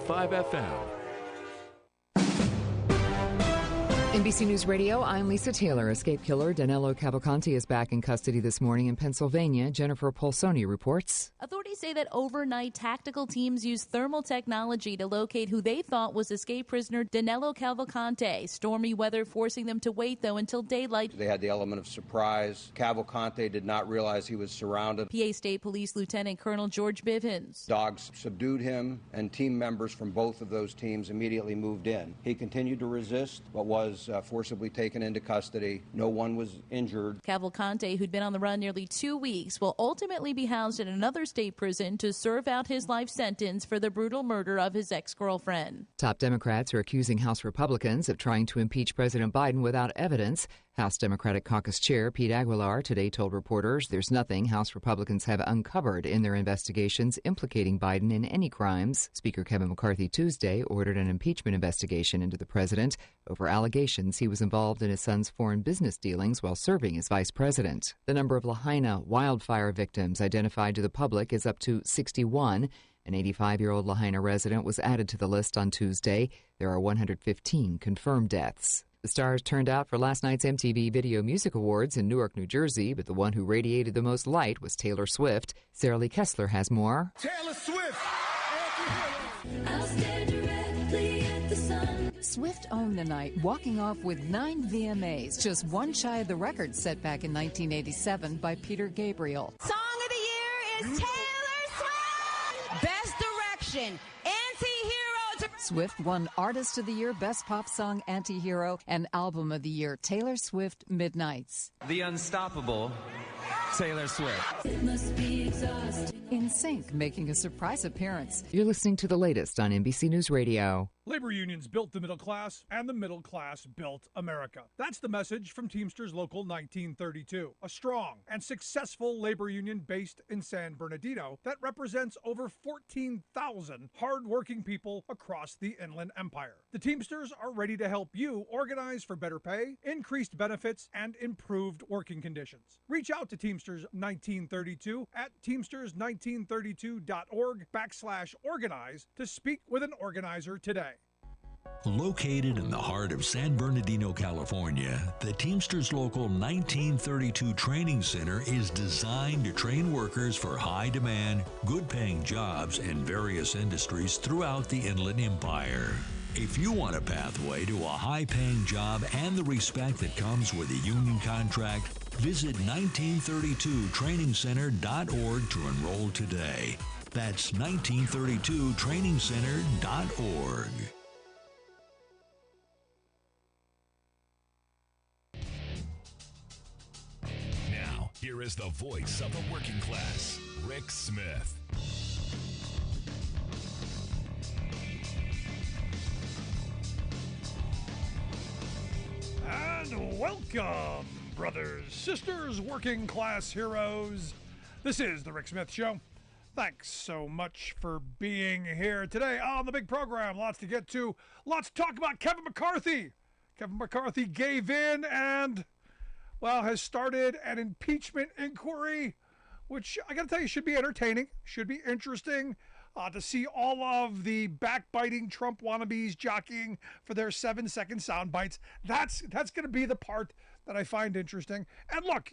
102.5 FM. NBC News Radio, I'm Lisa Taylor. Escape killer Danilo Cavalcante is back in custody this morning in Pennsylvania. Jennifer Polsoni reports. Authorities say that overnight tactical teams used thermal technology to locate who they thought was escape prisoner Danilo Cavalcante. Stormy weather forcing them to wait, though, until daylight. They had the element of surprise. Cavalcante did not realize he was surrounded. PA State Police Lieutenant Colonel George Bivens. Dogs subdued him, and team members from both of those teams immediately moved in. He continued to resist, but was forcibly taken into custody. No one was injured. Cavalcante, who'd been on the run nearly 2 weeks, will ultimately be housed in another state prison to serve out his life sentence for the brutal murder of his ex-girlfriend. Top Democrats are accusing House Republicans of trying to impeach President Biden without evidence. House Democratic Caucus Chair Pete Aguilar today told reporters there's nothing House Republicans have uncovered in their investigations implicating Biden in any crimes. Speaker Kevin McCarthy Tuesday ordered an impeachment investigation into the president over allegations he was involved in his son's foreign business dealings while serving as vice president. The number of Lahaina wildfire victims identified to the public is up to 61. An 85-year-old Lahaina resident was added to the list on Tuesday. There are 115 confirmed deaths. The stars turned out for last night's MTV Video Music Awards in Newark, New Jersey, but the one who radiated the most light was Taylor Swift. Sarah Lee Kessler has more. Taylor Swift! I'll stare directly at the sun. Swift owned the night, walking off with 9 VMAs, just one shy of the record set back in 1987 by Peter Gabriel. Song of the year is Taylor Swift! Best Direction, Anti-Hero. Swift won Artist of the Year, Best Pop Song, Anti-Hero, and Album of the Year, Taylor Swift Midnights. The unstoppable Taylor Swift. It must be exhausting. In Sync, making a surprise appearance. You're listening to the latest on NBC News Radio. Labor unions built the middle class, and the middle class built America. That's the message from Teamsters Local 1932, a strong and successful labor union based in San Bernardino that represents over 14,000 hardworking people across the Inland Empire. The Teamsters are ready to help you organize for better pay, increased benefits, and improved working conditions. Reach out to Teamsters 1932 at teamsters1932.org/organize to speak with an organizer today. Located in the heart of San Bernardino, California, the Teamsters Local 1932 Training Center is designed to train workers for high-demand, good-paying jobs in various industries throughout the Inland Empire. If you want a pathway to a high-paying job and the respect that comes with a union contract, visit 1932trainingcenter.org to enroll today. That's 1932trainingcenter.org. Now, here is the voice of the working class, Rick Smith. And welcome, brothers, sisters, working class heroes. This is the Rick Smith Show. Thanks so much for being here today on the big program. Lots to get to. Lots to talk about. Kevin McCarthy. Kevin McCarthy gave in and, well, has started an impeachment inquiry, which I got to tell you should be entertaining, should be interesting. To see all of the backbiting Trump wannabes jockeying for their 7-second sound bites. That's going to be the part that I find interesting. And look,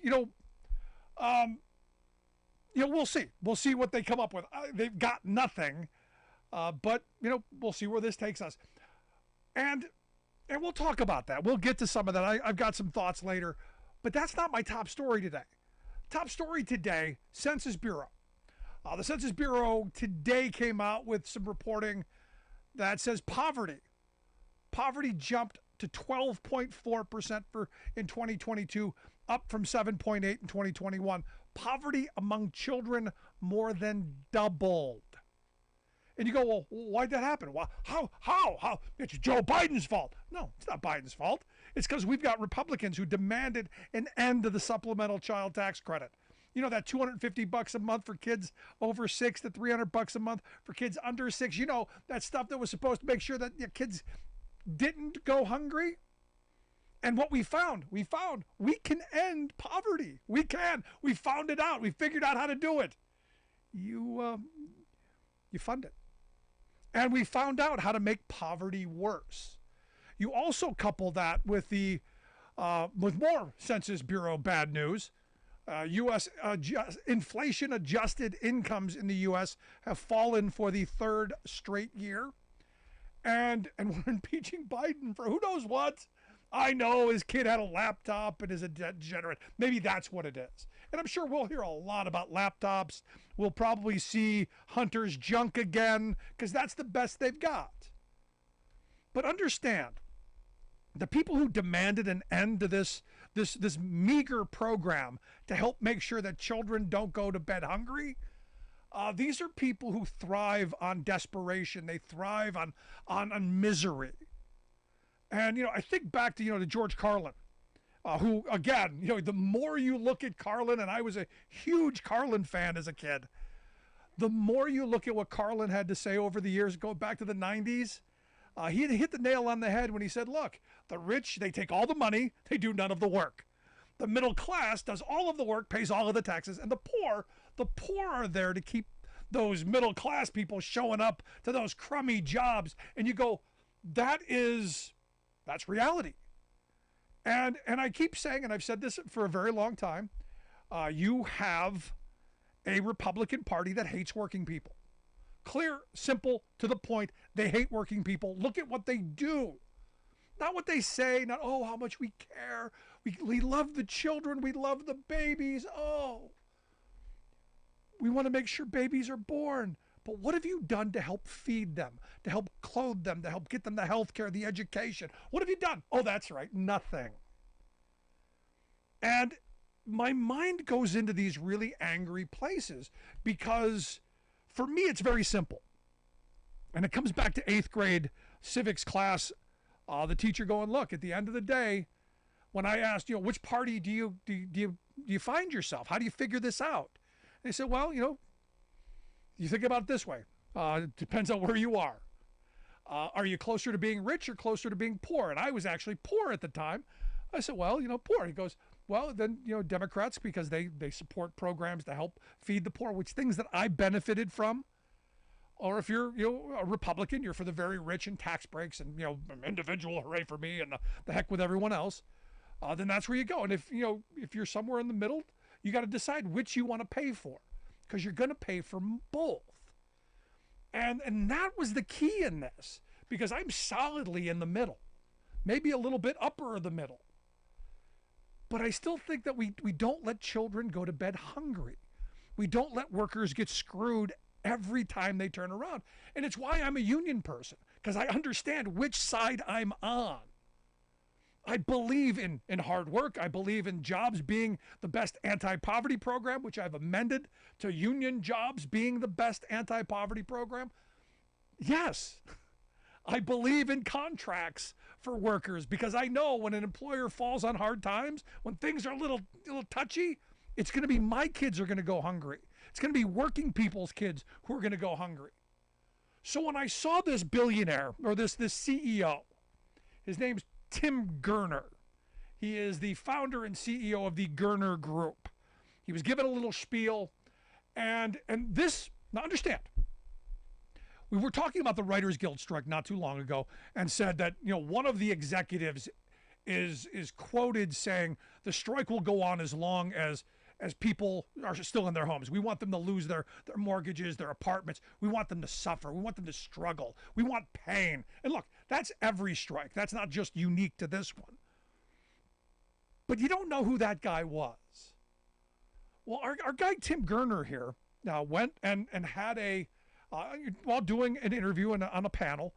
we'll see. We'll see what they come up with. They've got nothing, but we'll see where this takes us. And we'll talk about that. We'll get to some of that. I've got some thoughts later, but that's not my top story today. Top story today: Census Bureau. The Census Bureau today came out with some reporting that says poverty jumped to 12.4% in 2022, up from 7.8 in 2021. Poverty among children more than doubled. And you go, well, why'd that happen? Well, how? It's Joe Biden's fault. No, it's not Biden's fault. It's because we've got Republicans who demanded an end to the supplemental child tax credit. You know, that $250 a month for kids over 6 to $300 a month for kids under 6. You know, that stuff that was supposed to make sure that your kids didn't go hungry. And what we found we can end poverty. We can. We found it out. We figured out how to do it. You fund it. And we found out how to make poverty worse. You also couple that with with more Census Bureau bad news. U.S. Inflation-adjusted incomes in the U.S. have fallen for the third straight year. And we're impeaching Biden for who knows what. I know his kid had a laptop and is a degenerate. Maybe that's what it is. And I'm sure we'll hear a lot about laptops. We'll probably see Hunter's junk again because that's the best they've got. But understand, the people who demanded an end to this meager program to help make sure that children don't go to bed hungry, these are people who thrive on desperation. They thrive on misery. And, I think back to, to George Carlin, who, again, the more you look at Carlin, and I was a huge Carlin fan as a kid, the more you look at what Carlin had to say over the years, going back to the 90s, he hit the nail on the head when he said, look, the rich, they take all the money, they do none of the work. The middle class does all of the work, pays all of the taxes, and the poor are there to keep those middle class people showing up to those crummy jobs. And you go, that's reality. And I keep saying, and I've said this for a very long time, you have a Republican Party that hates working people. Clear, simple, to the point. They hate working people. Look at what they do. Not what they say, not, oh, how much we care. We love the children. We love the babies. Oh, we want to make sure babies are born. But what have you done to help feed them, to help clothe them, to help get them the health care, the education? What have you done? Oh, that's right, nothing. And my mind goes into these really angry places because for me, it's very simple. And it comes back to 8th grade civics class, the teacher going, look, at the end of the day, when I asked, which party do you find yourself? How do you figure this out? And they said, well, you think about it this way. It depends on where you are. Are you closer to being rich or closer to being poor? And I was actually poor at the time. I said, well, poor. He goes, well, then, Democrats, because they support programs to help feed the poor, which things that I benefited from. Or if you're, a Republican, you're for the very rich and tax breaks and, individual hooray for me and the heck with everyone else. Then that's where you go. And if you're somewhere in the middle, you got to decide which you want to pay for, because you're going to pay for both. And that was the key in this, because I'm solidly in the middle, maybe a little bit upper of the middle. But I still think that we don't let children go to bed hungry. We don't let workers get screwed every time they turn around. And it's why I'm a union person, because I understand which side I'm on. I believe in hard work. I believe in jobs being the best anti-poverty program, which I've amended to union jobs being the best anti-poverty program. Yes, I believe in contracts for workers, because I know when an employer falls on hard times, when things are a little touchy, it's going to be my kids are going to go hungry. It's going to be working people's kids who are going to go hungry. So when I saw this billionaire, or this CEO, his name's Tim Gurner. He is the founder and CEO of the Gurner Group. He was given a little spiel, and this, now understand, we were talking about the Writers Guild strike not too long ago, and said that one of the executives is quoted saying the strike will go on as long as people are still in their homes. We want them to lose their mortgages, their apartments. We want them to suffer. We want them to struggle. We want pain. And look, that's every strike. That's not just unique to this one. But you don't know who that guy was. Well, our guy Tim Gurner here went and had while doing an interview on a panel,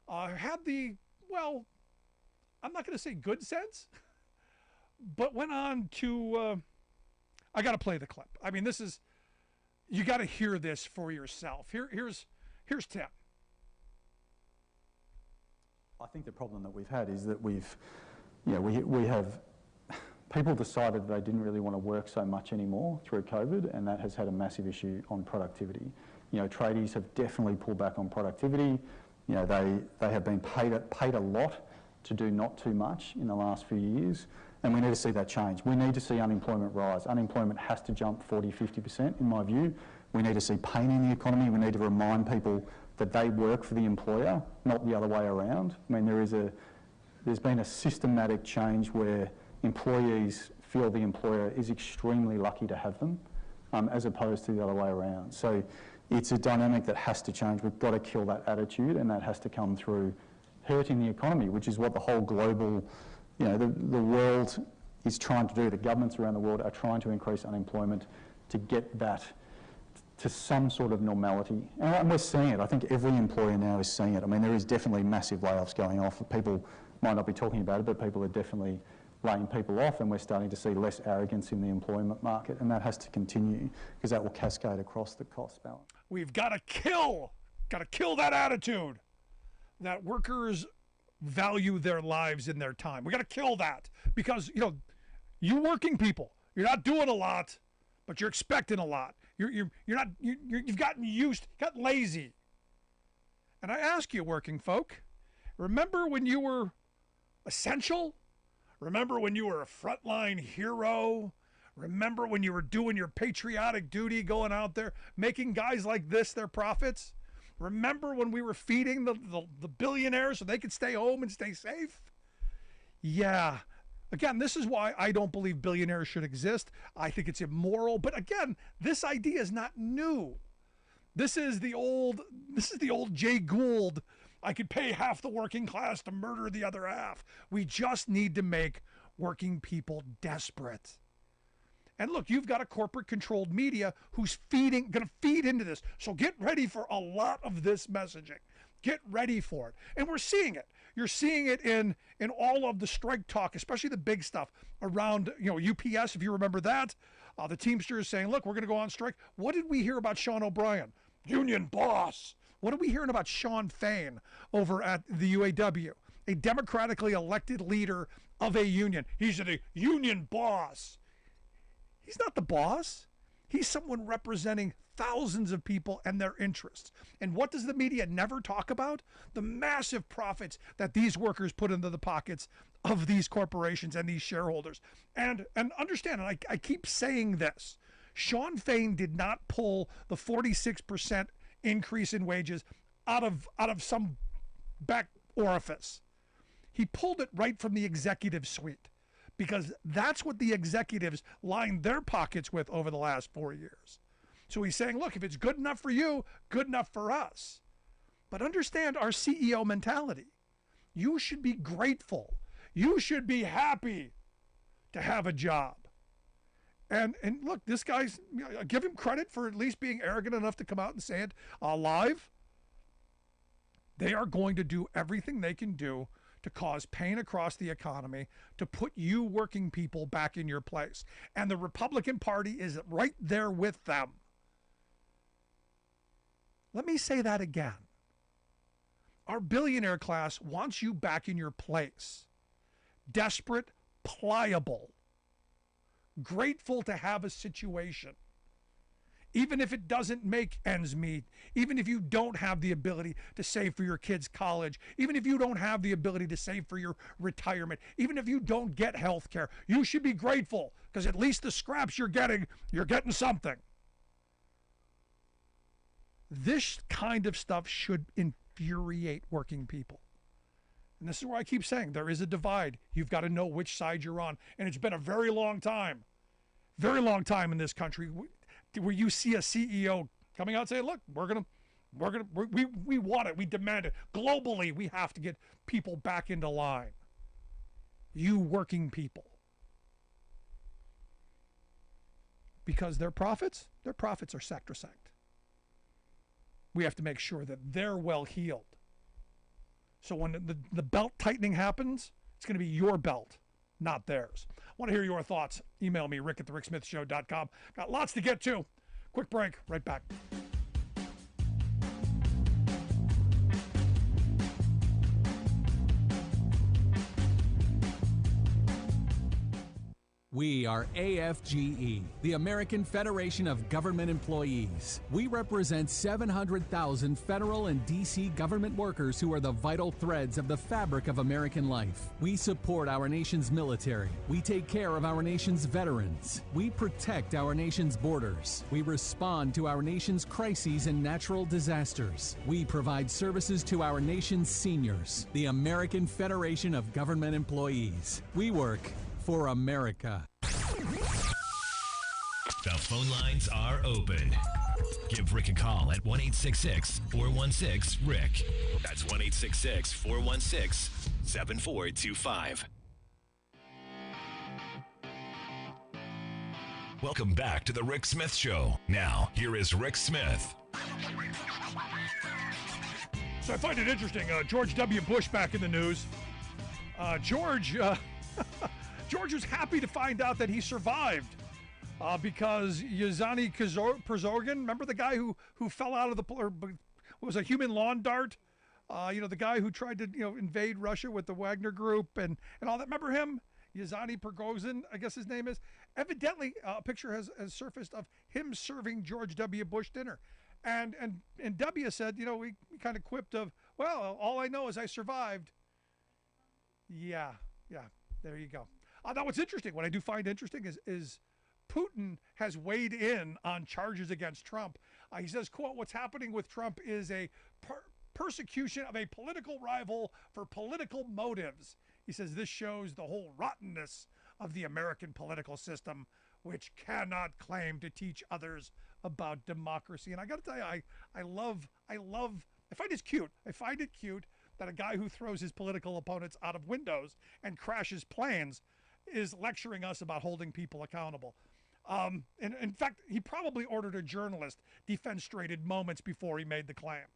had I'm not going to say good sense, but went on to... I got to play the clip. I mean, you got to hear this for yourself. Here's Tim. I think the problem that we've had is that we have people decided they didn't really want to work so much anymore through COVID, and that has had a massive issue on productivity. Tradies have definitely pulled back on productivity. They have been paid a lot to do not too much in the last few years. And we need to see that change. We need to see unemployment rise. Unemployment has to jump 40, 50%, in my view. We need to see pain in the economy. We need to remind people that they work for the employer, not the other way around. I mean, there's been a systematic change where employees feel the employer is extremely lucky to have them, as opposed to the other way around. So it's a dynamic that has to change. We've got to kill that attitude, and that has to come through hurting the economy, which is what the whole global, the world is trying to do. The governments around the world are trying to increase unemployment to get that to some sort of normality. And we're seeing it. I think every employer now is seeing it. I mean, there is definitely massive layoffs going off. People might not be talking about it, but people are definitely laying people off, and we're starting to see less arrogance in the employment market, and that has to continue because that will cascade across the cost balance. We've got to kill that attitude that workers value their lives and their time. We got to kill that because, you working people, you're not doing a lot, but you're expecting a lot. You've got lazy. And I ask you, working folk, remember when you were essential? Remember when you were a frontline hero? Remember when you were doing your patriotic duty, going out there, making guys like this their profits? Remember when we were feeding the billionaires so they could stay home and stay safe? Yeah. Again, this is why I don't believe billionaires should exist. I think it's immoral. But again, this idea is not new. This is the old Jay Gould. I could pay half the working class to murder the other half. We just need to make working people desperate. And look, you've got a corporate-controlled media who's going to feed into this. So get ready for a lot of this messaging. Get ready for it. And we're seeing it. You're seeing it in all of the strike talk, especially the big stuff around, UPS, if you remember that. The Teamsters saying, look, we're going to go on strike. What did we hear about Sean O'Brien? Union boss. What are we hearing about Sean Fain over at the UAW? A democratically elected leader of a union. He's a union boss. He's not the boss. He's someone representing thousands of people and their interests. And what does the media never talk about? The massive profits that these workers put into the pockets of these corporations and these shareholders. And understand, and I keep saying this, Sean Fain did not pull the 46% increase in wages out of some back orifice. He pulled it right from the executive suite, because that's what the executives lined their pockets with over the last 4 years. So he's saying, look, if it's good enough for you, good enough for us. But understand our CEO mentality. You should be grateful. You should be happy to have a job. And look, this guy's, give him credit for at least being arrogant enough to come out and say it live. They are going to do everything they can do to cause pain across the economy, to put you working people back in your place. And the Republican Party is right there with them. Let me say that again. Our billionaire class wants you back in your place. Desperate, pliable, grateful to have a situation. Even if it doesn't make ends meet, even if you don't have the ability to save for your kids' college, even if you don't have the ability to save for your retirement, even if you don't get health care, you should be grateful, because at least the scraps you're getting something. This kind of stuff should infuriate working people. And this is where I keep saying there is a divide. You've got to know which side you're on. And it's been a very long time in this country where you see a CEO coming out and saying, look, we want it, we demand it. Globally, we have to get people back into line. You working people. Because their profits are sacrosanct. We have to make sure that they're well heeled. So when the belt tightening happens, it's going to be your belt, not theirs. I want to hear your thoughts. Email me, rick@thericksmithshow.com. Got lots to get to. Quick break, right back. We are AFGE, the American Federation of Government Employees. We represent 700,000 federal and D.C. government workers who are the vital threads of the fabric of American life. We support our nation's military. We take care of our nation's veterans. We protect our nation's borders. We respond to our nation's crises and natural disasters. We provide services to our nation's seniors. The American Federation of Government Employees. We work for America. The phone lines are open. Give Rick a call at 1-866-416-RICK. That's 1-866-416-7425. Welcome back to the Rick Smith Show. Now, here is Rick Smith. So I find it interesting. George W. Bush back in the news. George was happy to find out that he survived because Yevgeny Prigozhin, remember the guy who fell out of the or was a human lawn dart? The guy who tried to invade Russia with the Wagner Group and all that. Remember him? Yevgeny Prigozhin, I guess his name is. Evidently, a picture has surfaced of him serving George W. Bush dinner. And W said, he kind of quipped of, well, all I know is I survived. Yeah, there you go. Now, what's interesting, what I do find interesting is Putin has weighed in on charges against Trump. He says, quote, what's happening with Trump is a persecution of a political rival for political motives. He says this shows the whole rottenness of the American political system, which cannot claim to teach others about democracy. And I got to tell you, I find it cute. I find it cute that a guy who throws his political opponents out of windows and crashes planes is lecturing us about holding people accountable. And in fact, he probably ordered a journalist defenestrated moments before he made the claim.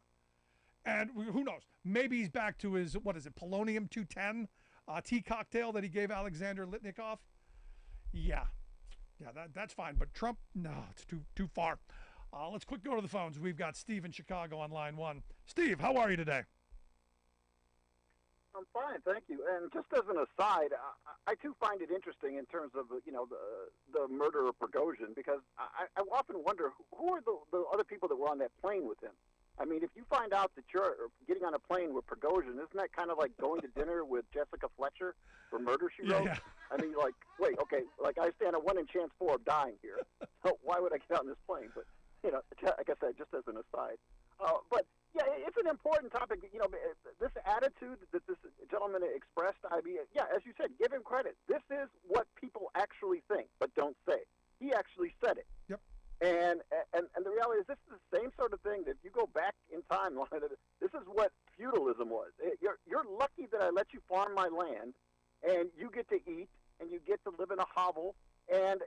And who knows? Maybe he's back to his, polonium-210 tea cocktail that he gave Alexander Litnikov. Yeah, that's fine. But Trump, no, it's too far. Let's quick go to the phones. We've got Steve in Chicago on line one. Steve, how are you today? I'm fine, thank you. And just as an aside, I too find it interesting in terms of the murder of Prigozhin, because I often wonder who are the other people that were on that plane with him. I mean, if you find out that you're getting on a plane with Prigozhin, isn't that kind of like going to dinner with Jessica Fletcher for Murder, She Wrote? Yeah. I mean, wait, okay, I stand a 1 in chance 4 of dying here. So why would I get on this plane? But, like I said, just as an aside. But, yeah, it's an important topic. This attitude that this gentleman expressed, as you said, give him credit. This is what people actually think, but don't say. He actually said it. Yep. And the reality is this is the same sort of thing that if you go back in time, this is what feudalism was. You're lucky that I let you farm my land, and you get to eat, and you get to live in a hovel, and,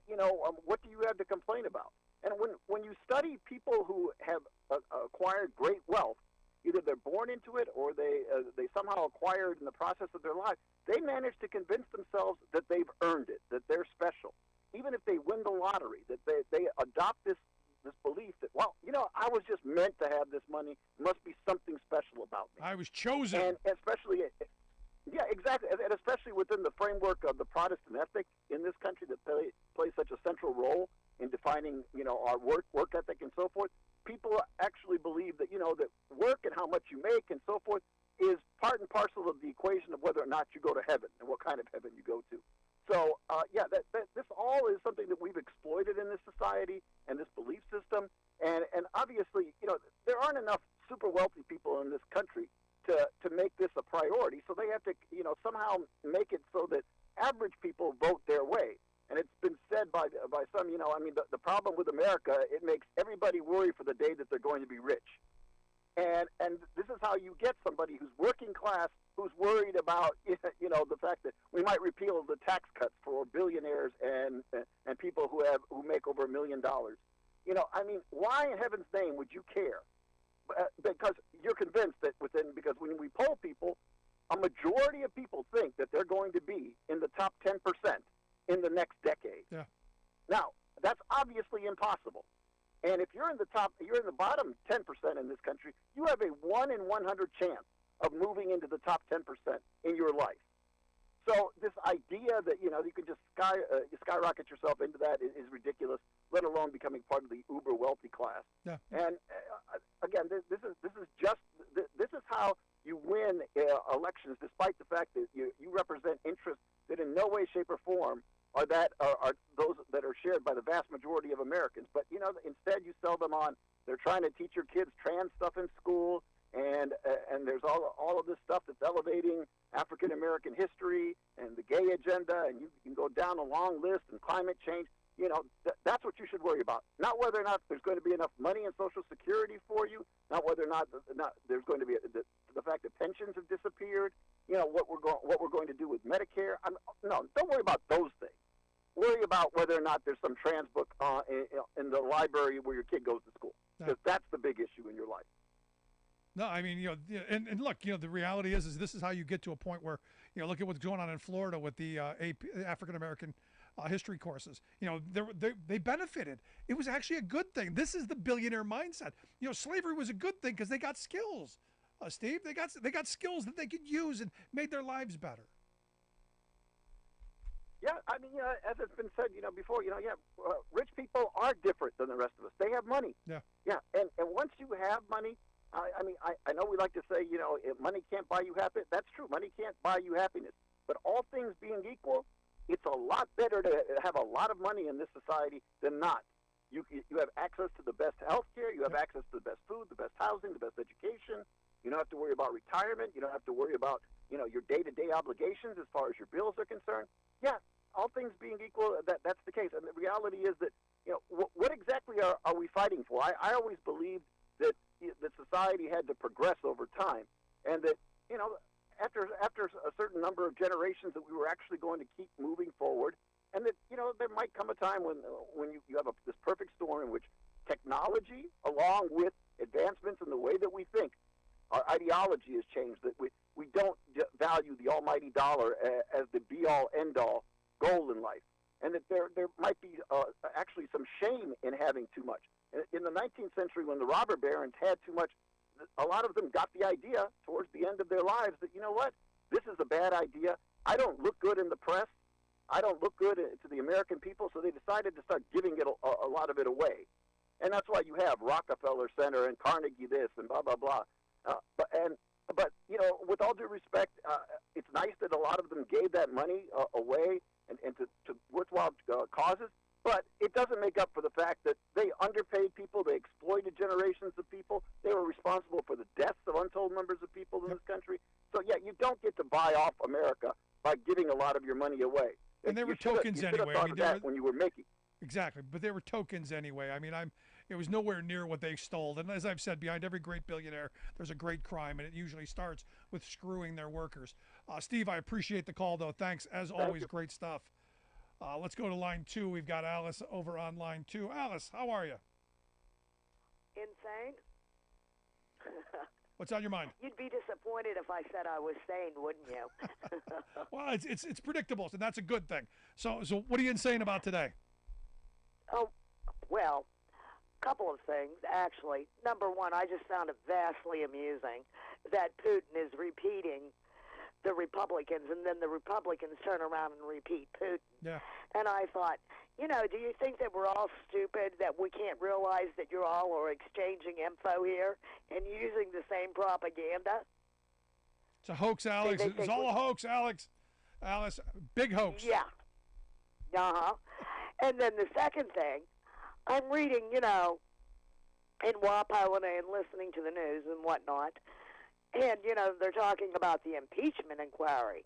what do you have to complain about? And when you study people who have acquired great wealth, either they're born into it or they somehow acquired in the process of their life, they manage to convince themselves that they've earned it, that they're special. Even if they win the lottery, that they adopt this belief that, I was just meant to have this money. There must be something special about me. I was chosen. And especially, yeah, exactly, and especially within the framework of the Protestant ethic in this country that plays such a central role in defining, our work ethic and so forth. People actually believe that, that work and how much you make and so forth is part and parcel of the equation of whether or not you go to heaven and what kind of heaven you go to. So, this all is something that we've exploited in this society and this belief system. And obviously, there aren't enough super wealthy people in this country to make this a priority. So they have to, somehow make it so that average people vote their way. And it's been said by some, the problem with America, it makes everybody worry for the day that they're going to be rich. And this is how you get somebody who's working class, who's worried about, the fact that we might repeal the tax cuts for billionaires and people who make over $1 million. Why in heaven's name would you care? Because you're convinced that because when we poll people, a majority of people think that they're going to be in the top 10% in the next decade. Yeah. Now, that's obviously impossible. And if you're in the bottom 10% in this country, you have a 1 in 100 chance of moving into the top 10% in your life. So this idea that, you can just skyrocket yourself into that is ridiculous, let alone becoming part of the uber wealthy class. Yeah. And again, this is how you win elections, despite the fact that you represent interests that in no way, shape, or form are those that are shared by the vast majority of Americans. But instead you sell them on. They're trying to teach your kids trans stuff in school, and there's all of this stuff that's elevating African American history and the gay agenda, and you can go down a long list, and climate change. That's what you should worry about. Not whether or not there's going to be enough money in Social Security for you. Not whether or not there's going to be the fact that pensions have disappeared. What we're going to do with Medicare. No, don't worry about those things. Worry about whether or not there's some trans book in the library where your kid goes to school, because that's the big issue in your life. No, I mean, and look, the reality is this is how you get to a point where, look at what's going on in Florida with the African American history courses. They benefited. It was actually a good thing. This is the billionaire mindset. Slavery was a good thing because they got skills. Steve, they got skills that they could use and made their lives better. Yeah, I mean, as it's been said, before, rich people are different than the rest of us. They have money. Yeah. Yeah, and once you have money, I know we like to say, if money can't buy you happiness. That's true. Money can't buy you happiness. But all things being equal, it's a lot better to have a lot of money in this society than not. You have access to the best health care. You have access to the best food, the best housing, the best education. You don't have to worry about retirement. You don't have to worry about, your day-to-day obligations as far as your bills are concerned. Yeah, all things being equal, that's the case. And the reality is that, what exactly are we fighting for? I always believed that society had to progress over time, and that, after a certain number of generations that we were actually going to keep moving forward, and that, there might come a time when you have this perfect storm in which technology, along with advancements in the way that we think, our ideology has changed, that we don't value the almighty dollar as the be-all, end-all goal in life, and that there might be actually some shame in having too much. In the 19th century, when the robber barons had too much, a lot of them got the idea towards the end of their lives that, this is a bad idea. I don't look good in the press. I don't look good to the American people, so they decided to start giving it a lot of it away. And that's why you have Rockefeller Center and Carnegie this and blah, blah, blah. But with all due respect, it's nice that a lot of them gave that money away and to worthwhile causes, but it doesn't make up for the fact that they underpaid people, they exploited generations of people, they were responsible for the deaths of untold numbers of people in this country. So, yeah, you don't get to buy off America by giving a lot of your money away. And they were tokens anyway. I mean, that when you were making. Exactly, but they were tokens anyway. I mean, it was nowhere near what they stole. And as I've said, behind every great billionaire, there's a great crime, and it usually starts with screwing their workers. Steve, I appreciate the call, though. Thanks, as always. Great stuff. Let's go to line 2. We've got Alice over on line 2. Alice, how are you? Insane. What's on your mind? You'd be disappointed if I said I was sane, wouldn't you? Well, it's predictable, so that's a good thing. So what are you insane about today? Oh, well, a couple of things, actually. Number one, I just found it vastly amusing that Putin is repeating the Republicans, and then the Republicans turn around and repeat Putin. Yeah. And I thought, do you think that we're all stupid, that we can't realize that you all are exchanging info here and using the same propaganda? It's a hoax, Alex. It's all a hoax, Alex. Alice, big hoax. Yeah. Uh-huh. And then the second thing, I'm reading, in WAPO and listening to the news and whatnot, and, they're talking about the impeachment inquiry.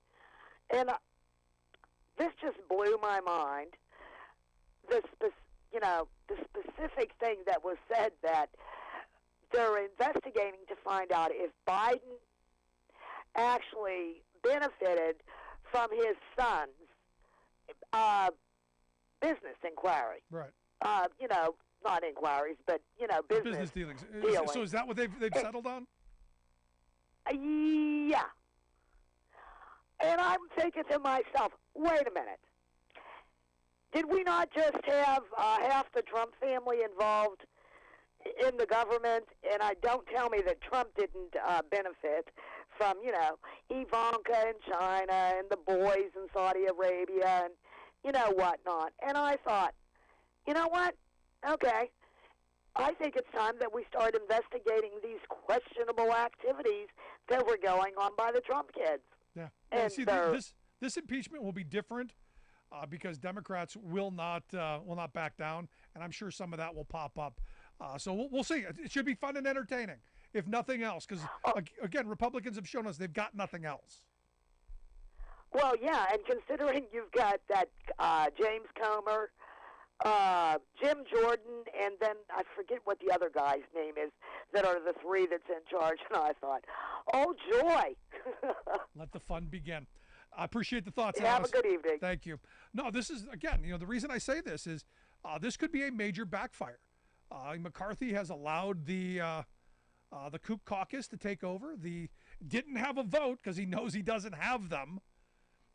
And this just blew my mind. The specific thing that was said, that they're investigating to find out if Biden actually benefited from his son's business inquiry. Right. Not inquiries, but, business dealings. dealings. So is that what they've settled on? Yeah. And I'm thinking to myself, wait a minute. Did we not just have half the Trump family involved in the government? And don't tell me that Trump didn't benefit from, Ivanka in China and the boys in Saudi Arabia and, whatnot. And I thought, you know what? Okay. I think it's time that we start investigating these questionable activities that were going on by the Trump kids. Yeah. And see, this impeachment will be different because Democrats will not back down, and I'm sure some of that will pop up. So we'll see. It should be fun and entertaining, if nothing else, because, again, Republicans have shown us they've got nothing else. Well, yeah, and considering you've got that James Comer, Jim Jordan, and then I forget what the other guy's name is that are the three that's in charge, and I thought, oh, joy. Let the fun begin. I appreciate the thoughts, Have Alice. a good evening. Thank you. No, this is, again, the reason I say this is this could be a major backfire. McCarthy has allowed the Kook caucus to take over. Didn't have a vote because he knows he doesn't have them,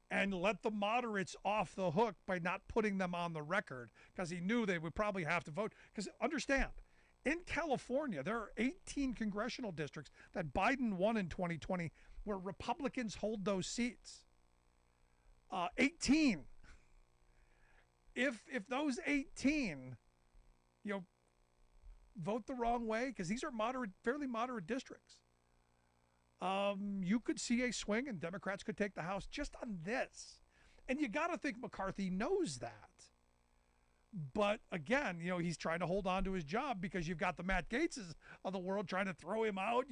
and let the moderates off the hook by not putting them on the record because he knew they would probably have to vote. Because understand, in California, there are 18 congressional districts that Biden won in 2020 where Republicans hold those seats. 18. If those 18, vote the wrong way, because these are fairly moderate districts, you could see a swing and Democrats could take the House just on this. And you got to think McCarthy knows that. But again, he's trying to hold on to his job because you've got the Matt Gaetzes of the world trying to throw him out.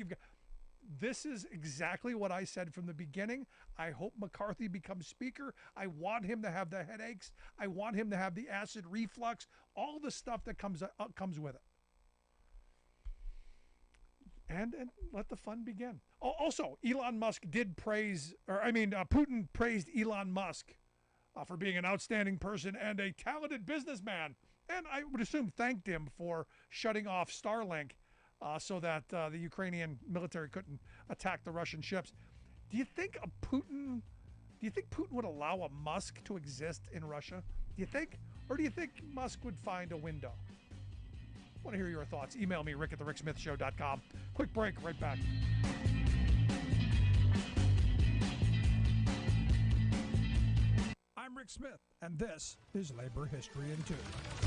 This is exactly what I said from the beginning. I hope McCarthy becomes speaker. I want him to have the headaches. I want him to have the acid reflux, all the stuff that comes with it. And let the fun begin. Also, Elon Musk Putin praised Elon Musk for being an outstanding person and a talented businessman. And I would assume thanked him for shutting off Starlink so that the Ukrainian military couldn't attack the Russian ships. Do you think Putin would allow a Musk to exist in Russia? Do you think? Or do you think Musk would find a window? I want to hear your thoughts. Email me, rick@thericksmithshow.com. Quick break, right back. I'm Rick Smith, and this is Labor History in 2.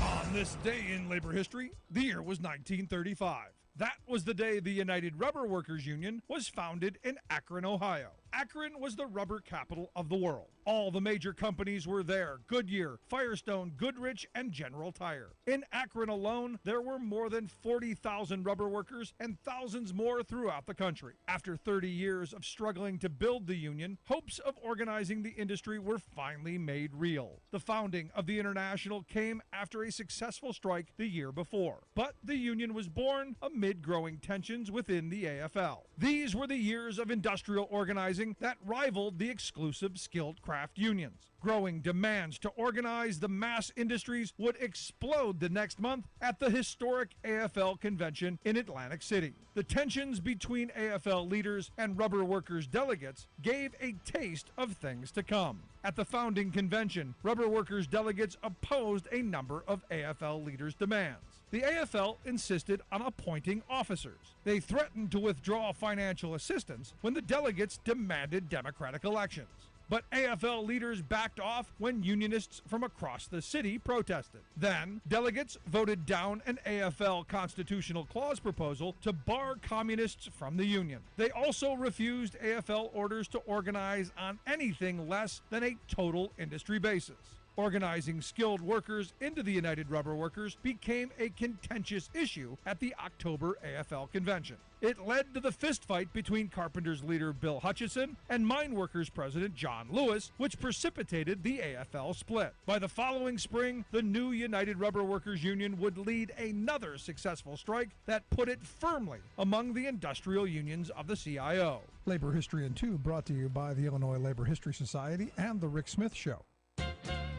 On this day in labor history, the year was 1935. That was the day the United Rubber Workers Union was founded in Akron, Ohio. Akron was the rubber capital of the world. All the major companies were there: Goodyear, Firestone, Goodrich, and General Tire. In Akron alone, there were more than 40,000 rubber workers and thousands more throughout the country. After 30 years of struggling to build the union, hopes of organizing the industry were finally made real. The founding of the International came after a successful strike the year before. But the union was born amid growing tensions within the AFL. These were the years of industrial organizing that rivaled the exclusive skilled craft unions. Growing demands to organize the mass industries would explode the next month at the historic AFL convention in Atlantic City. The tensions between AFL leaders and rubber workers delegates gave a taste of things to come. At the founding convention, rubber workers delegates opposed a number of AFL leaders' demands. The AFL insisted on appointing officers. They threatened to withdraw financial assistance when the delegates demanded democratic elections. But AFL leaders backed off when unionists from across the city protested. Then, delegates voted down an AFL constitutional clause proposal to bar communists from the union. They also refused AFL orders to organize on anything less than a total industry basis. Organizing skilled workers into the United Rubber Workers became a contentious issue at the October AFL convention. It led to the fistfight between Carpenters leader Bill Hutchison and Mine Workers president John Lewis, which precipitated the AFL split. By the following spring, the new United Rubber Workers Union would lead another successful strike that put it firmly among the industrial unions of the CIO. Labor History in 2 brought to you by the Illinois Labor History Society and The Rick Smith Show.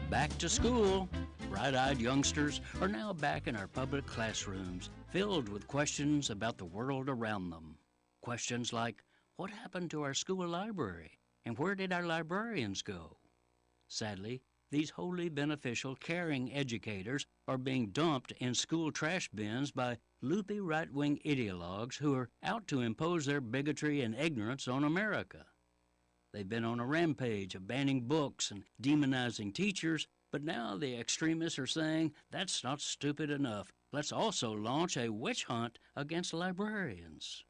Back to school. Bright-eyed youngsters are now back in our public classrooms, filled with questions about the world around them. Questions like, what happened to our school library? And where did our librarians go? Sadly, these wholly beneficial, caring educators are being dumped in school trash bins by loopy right-wing ideologues who are out to impose their bigotry and ignorance on America. They've been on a rampage of banning books and demonizing teachers, but now the extremists are saying that's not stupid enough. Let's also launch a witch hunt against librarians.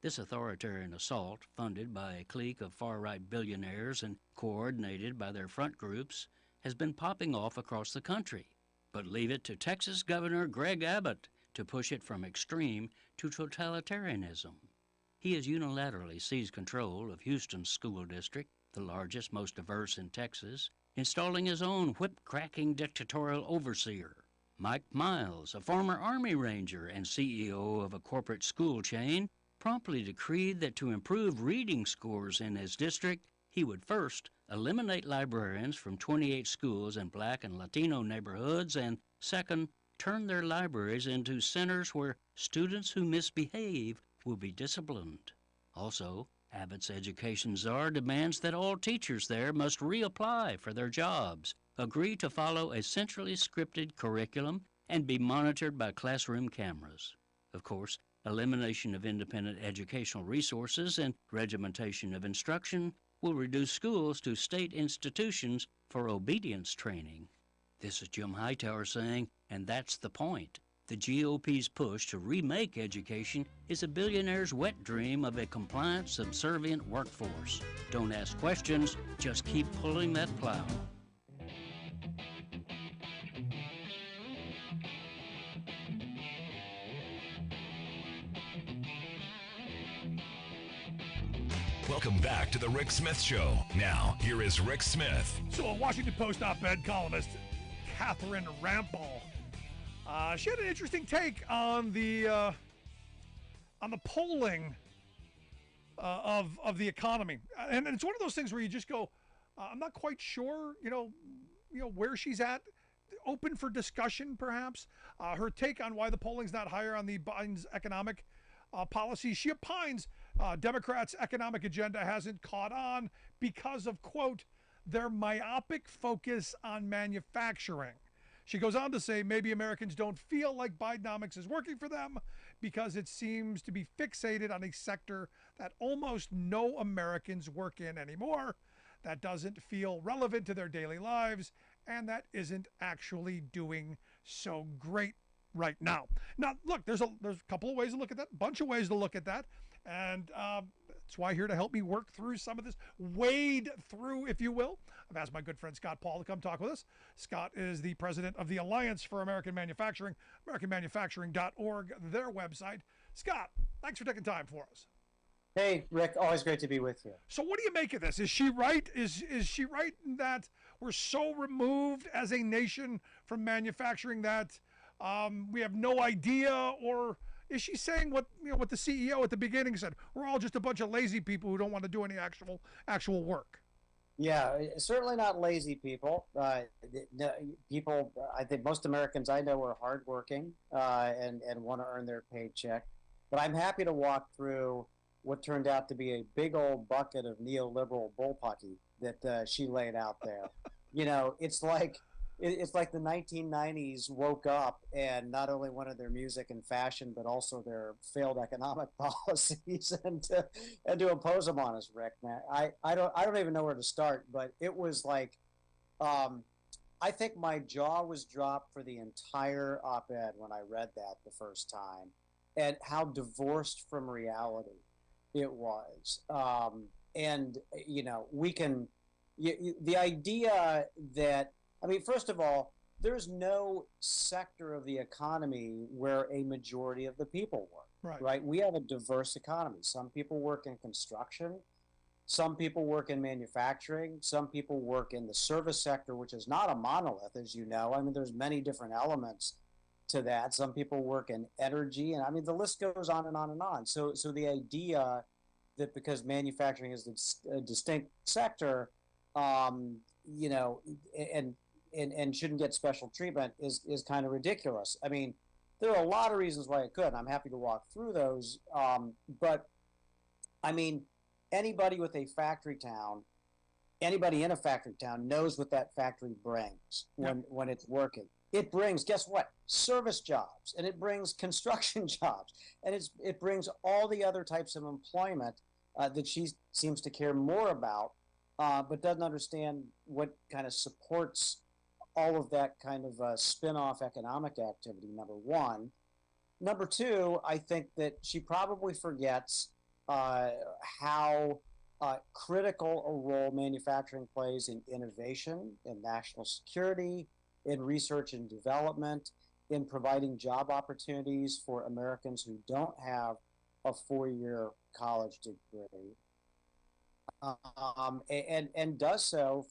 This authoritarian assault, funded by a clique of far-right billionaires and coordinated by their front groups, has been popping off across the country. But leave it to Texas Governor Greg Abbott to push it from extreme to totalitarianism. He has unilaterally seized control of Houston's school district, the largest, most diverse in Texas, installing his own whip-cracking dictatorial overseer. Mike Miles, a former Army Ranger and CEO of a corporate school chain, promptly decreed that to improve reading scores in his district, he would first eliminate librarians from 28 schools in Black and Latino neighborhoods, and second, turn their libraries into centers where students who misbehave will be disciplined. Also, Abbott's education czar demands that all teachers there must reapply for their jobs, agree to follow a centrally scripted curriculum, and be monitored by classroom cameras. Of course, elimination of independent educational resources and regimentation of instruction will reduce schools to state institutions for obedience training. This is Jim Hightower saying, and that's the point. The GOP's push to remake education is a billionaire's wet dream of a compliant, subservient workforce. Don't ask questions, just keep pulling that plow. Welcome back to the Rick Smith Show. Now, here is Rick Smith. So a Washington Post op-ed columnist, Catherine Rampal, she had an interesting take on the polling of the economy, and it's one of those things where you just go, I'm not quite sure, where she's at. Open for discussion, perhaps. Her take on why the polling's not higher on the Biden's economic policy. She opines Democrats' economic agenda hasn't caught on because of, quote, their myopic focus on manufacturing. She goes on to say maybe Americans don't feel like Bidenomics is working for them because it seems to be fixated on a sector that almost no Americans work in anymore, that doesn't feel relevant to their daily lives, and that isn't actually doing so great right now. Now, look, there's a couple of ways to look at that, a bunch of ways to look at that, and that's why here to help me work through some of this, wade through, if you will. I've asked my good friend Scott Paul to come talk with us. Scott is the president of the Alliance for American Manufacturing, AmericanManufacturing.org, their website. Scott, thanks for taking time for us. Hey, Rick, always great to be with you. So what do you make of this? Is she right? Is she right in that we're so removed as a nation from manufacturing that we have no idea, or is she saying what the CEO at the beginning said? We're all just a bunch of lazy people who don't want to do any actual work. Yeah, certainly not lazy people. People, I think most Americans I know are hardworking and want to earn their paycheck. But I'm happy to walk through what turned out to be a big old bucket of neoliberal bullpucky that she laid out there. It's like the 1990s woke up and not only wanted their music and fashion, but also their failed economic policies and to impose them on us, Rick. Man, I don't even know where to start, but it was like, I think my jaw was dropped for the entire op-ed when I read that the first time, and how divorced from reality it was. The idea that, first of all, there's no sector of the economy where a majority of the people work, right? We have a diverse economy. Some people work in construction. Some people work in manufacturing. Some people work in the service sector, which is not a monolith, as you know. There's many different elements to that. Some people work in energy, and the list goes on and on and on. So the idea that because manufacturing is a distinct sector, and shouldn't get special treatment is kind of ridiculous. There are a lot of reasons why it could, and I'm happy to walk through those. But anybody with a factory town anybody in a factory town knows what that factory brings when it's working. It brings, guess what? Service jobs, and it brings construction jobs, and it brings all the other types of employment that she seems to care more about, but doesn't understand what kind of supports all of that kind of spin-off economic activity, number one. Number two, I think that she probably forgets how critical a role manufacturing plays in innovation, in national security, in research and development, in providing job opportunities for Americans who don't have a 4-year college degree, and does so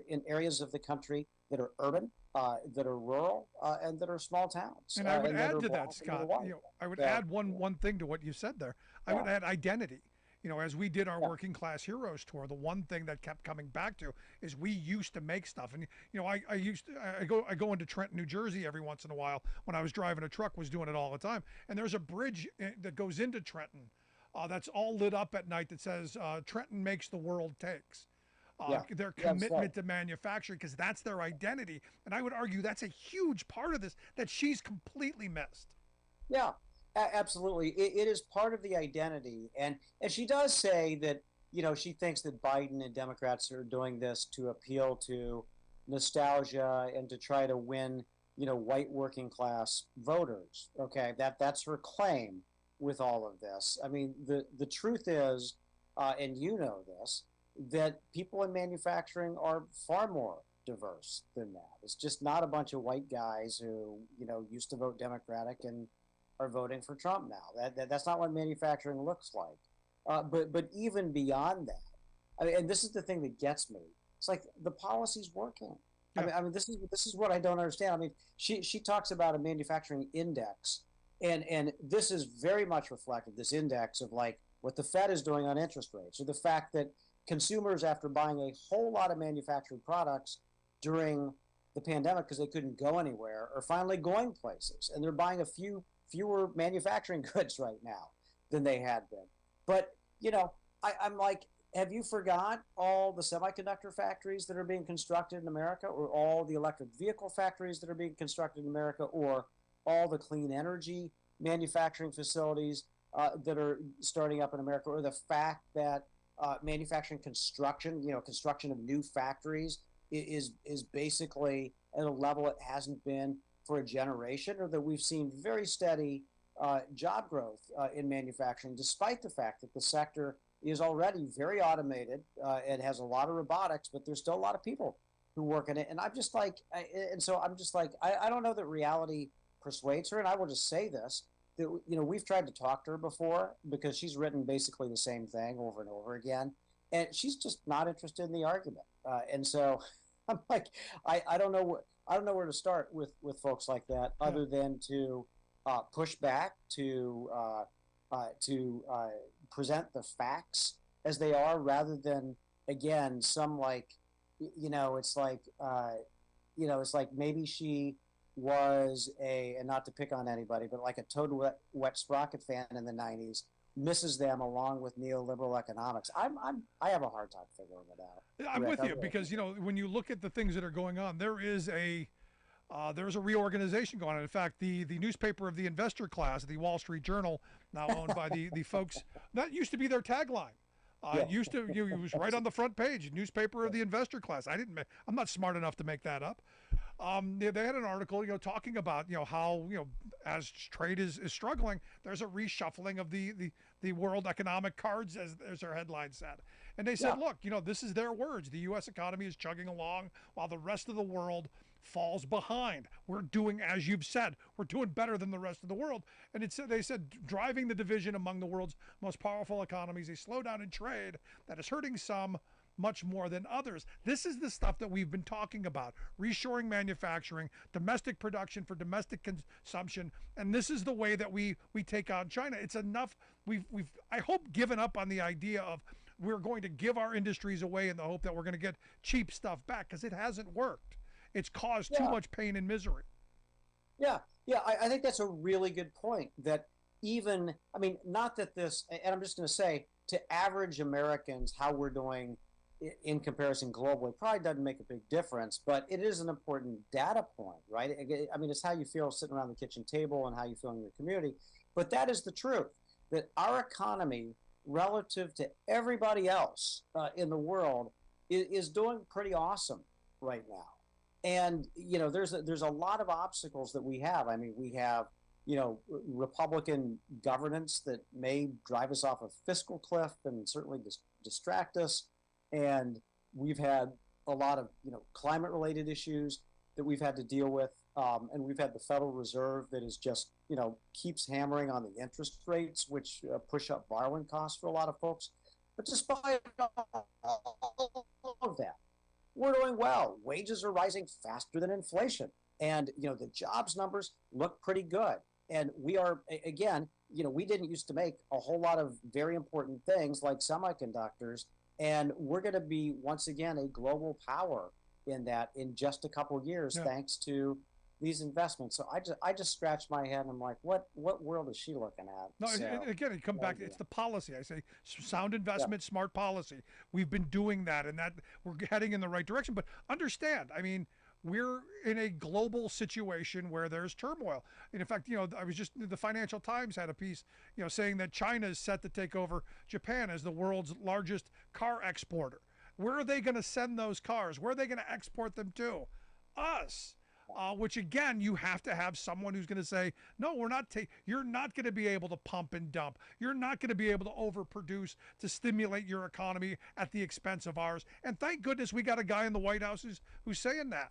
in areas of the country that are urban, that are rural, and that are small towns. And I would add to that, Scott. I would add one thing to what you said there. I would add identity. As we did our Working Class Heroes tour, the one thing that kept coming back to is we used to make stuff. And I go into Trenton, New Jersey every once in a while. When I was driving a truck, was doing it all the time. And there's a bridge that goes into Trenton that's all lit up at night that says Trenton makes the world takes. Their commitment to manufacturing, because that's their identity. And I would argue that's a huge part of this that she's completely missed. Yeah. Absolutely. It is part of the identity. And she does say that, she thinks that Biden and Democrats are doing this to appeal to nostalgia and to try to win, white working class voters. Okay, that's her claim with all of this. I mean, the truth is, and you know this, that people in manufacturing are far more diverse than that. It's just not a bunch of white guys who, used to vote Democratic and are voting for Trump now. That's not what manufacturing looks like. But even beyond that, and this is the thing that gets me. It's like the policy's working. Yeah. I mean, this is what I don't understand. I mean, she talks about a manufacturing index, and this is very much reflective. This index of like what the Fed is doing on interest rates, or the fact that consumers, after buying a whole lot of manufactured products during the pandemic because they couldn't go anywhere, are finally going places, and they're buying fewer manufacturing goods right now than they had been. But, I'm like, have you forgot all the semiconductor factories that are being constructed in America, or all the electric vehicle factories that are being constructed in America, or all the clean energy manufacturing facilities that are starting up in America, or the fact that manufacturing construction, construction of new factories is basically at a level it hasn't been for a generation, or that we've seen very steady job growth in manufacturing, despite the fact that the sector is already very automated. It has a lot of robotics, but there's still a lot of people who work in it. And I'm just like, I don't know that reality persuades her. And I will just say this, that, we've tried to talk to her before because she's written basically the same thing over and over again. And she's just not interested in the argument. And so I'm like, I don't know where to start with folks like that, other than to push back, to present the facts as they are, rather than, again, some it's like maybe she was and not to pick on anybody, but like a Toad Wet Sprocket fan in the 90s, misses them along with neoliberal economics. I have a hard time figuring it out. I'm with you because, when you look at the things that are going on, there's a reorganization going on. In fact, the newspaper of the investor class, the Wall Street Journal, now owned by the folks, that used to be their tagline. It was right on the front page, newspaper of the investor class. I'm not smart enough to make that up. They had an article, talking about, how, as trade is struggling, there's a reshuffling of the world economic cards, as their headline said. And they said, look, this is their words. The U.S. economy is chugging along while the rest of the world falls behind. We're doing, as you've said, we're doing better than the rest of the world. And they said, driving the division among the world's most powerful economies, a slowdown in trade that is hurting some much more than others. This is the stuff that we've been talking about: reshoring manufacturing, domestic production for domestic consumption, and this is the way that we take on China. It's enough. We've I hope given up on the idea of we're going to give our industries away in the hope that we're going to get cheap stuff back, because it hasn't worked. It's caused too much pain and misery. Yeah, I think that's a really good point. That not that this, and I'm just going to say, to average Americans, how we're doing in comparison globally probably doesn't make a big difference, but it is an important data point, right? I mean, it's how you feel sitting around the kitchen table and how you feel in your community. But that is the truth, that our economy relative to everybody else in the world is doing pretty awesome right now. And, there's a lot of obstacles that we have. I mean, we have, Republican governance that may drive us off a fiscal cliff and certainly distract us. And we've had a lot of, climate-related issues that we've had to deal with. And we've had the Federal Reserve that is just, keeps hammering on the interest rates, which push up borrowing costs for a lot of folks. But despite all of that, we're doing well. Wages are rising faster than inflation. And, the jobs numbers look pretty good. And we are, again, we didn't used to make a whole lot of very important things like semiconductors. And we're going to be, once again, a global power in that in just a couple of years, thanks to these investments. So I just scratch my head and I'm like, what world is she looking at? No, so, and again, it come back. It's the policy. I say sound investment, smart policy. We've been doing that, and that we're heading in the right direction. But understand, I mean, we're in a global situation where there's turmoil. And in fact, I was just, the Financial Times had a piece, saying that China is set to take over Japan as the world's largest car exporter. Where are they going to send those cars? Where are they going to export them to? Us. Which again, you have to have someone who's going to say, no, we're not. You're not going to be able to pump and dump. You're not going to be able to overproduce to stimulate your economy at the expense of ours. And thank goodness we got a guy in the White House who's saying that.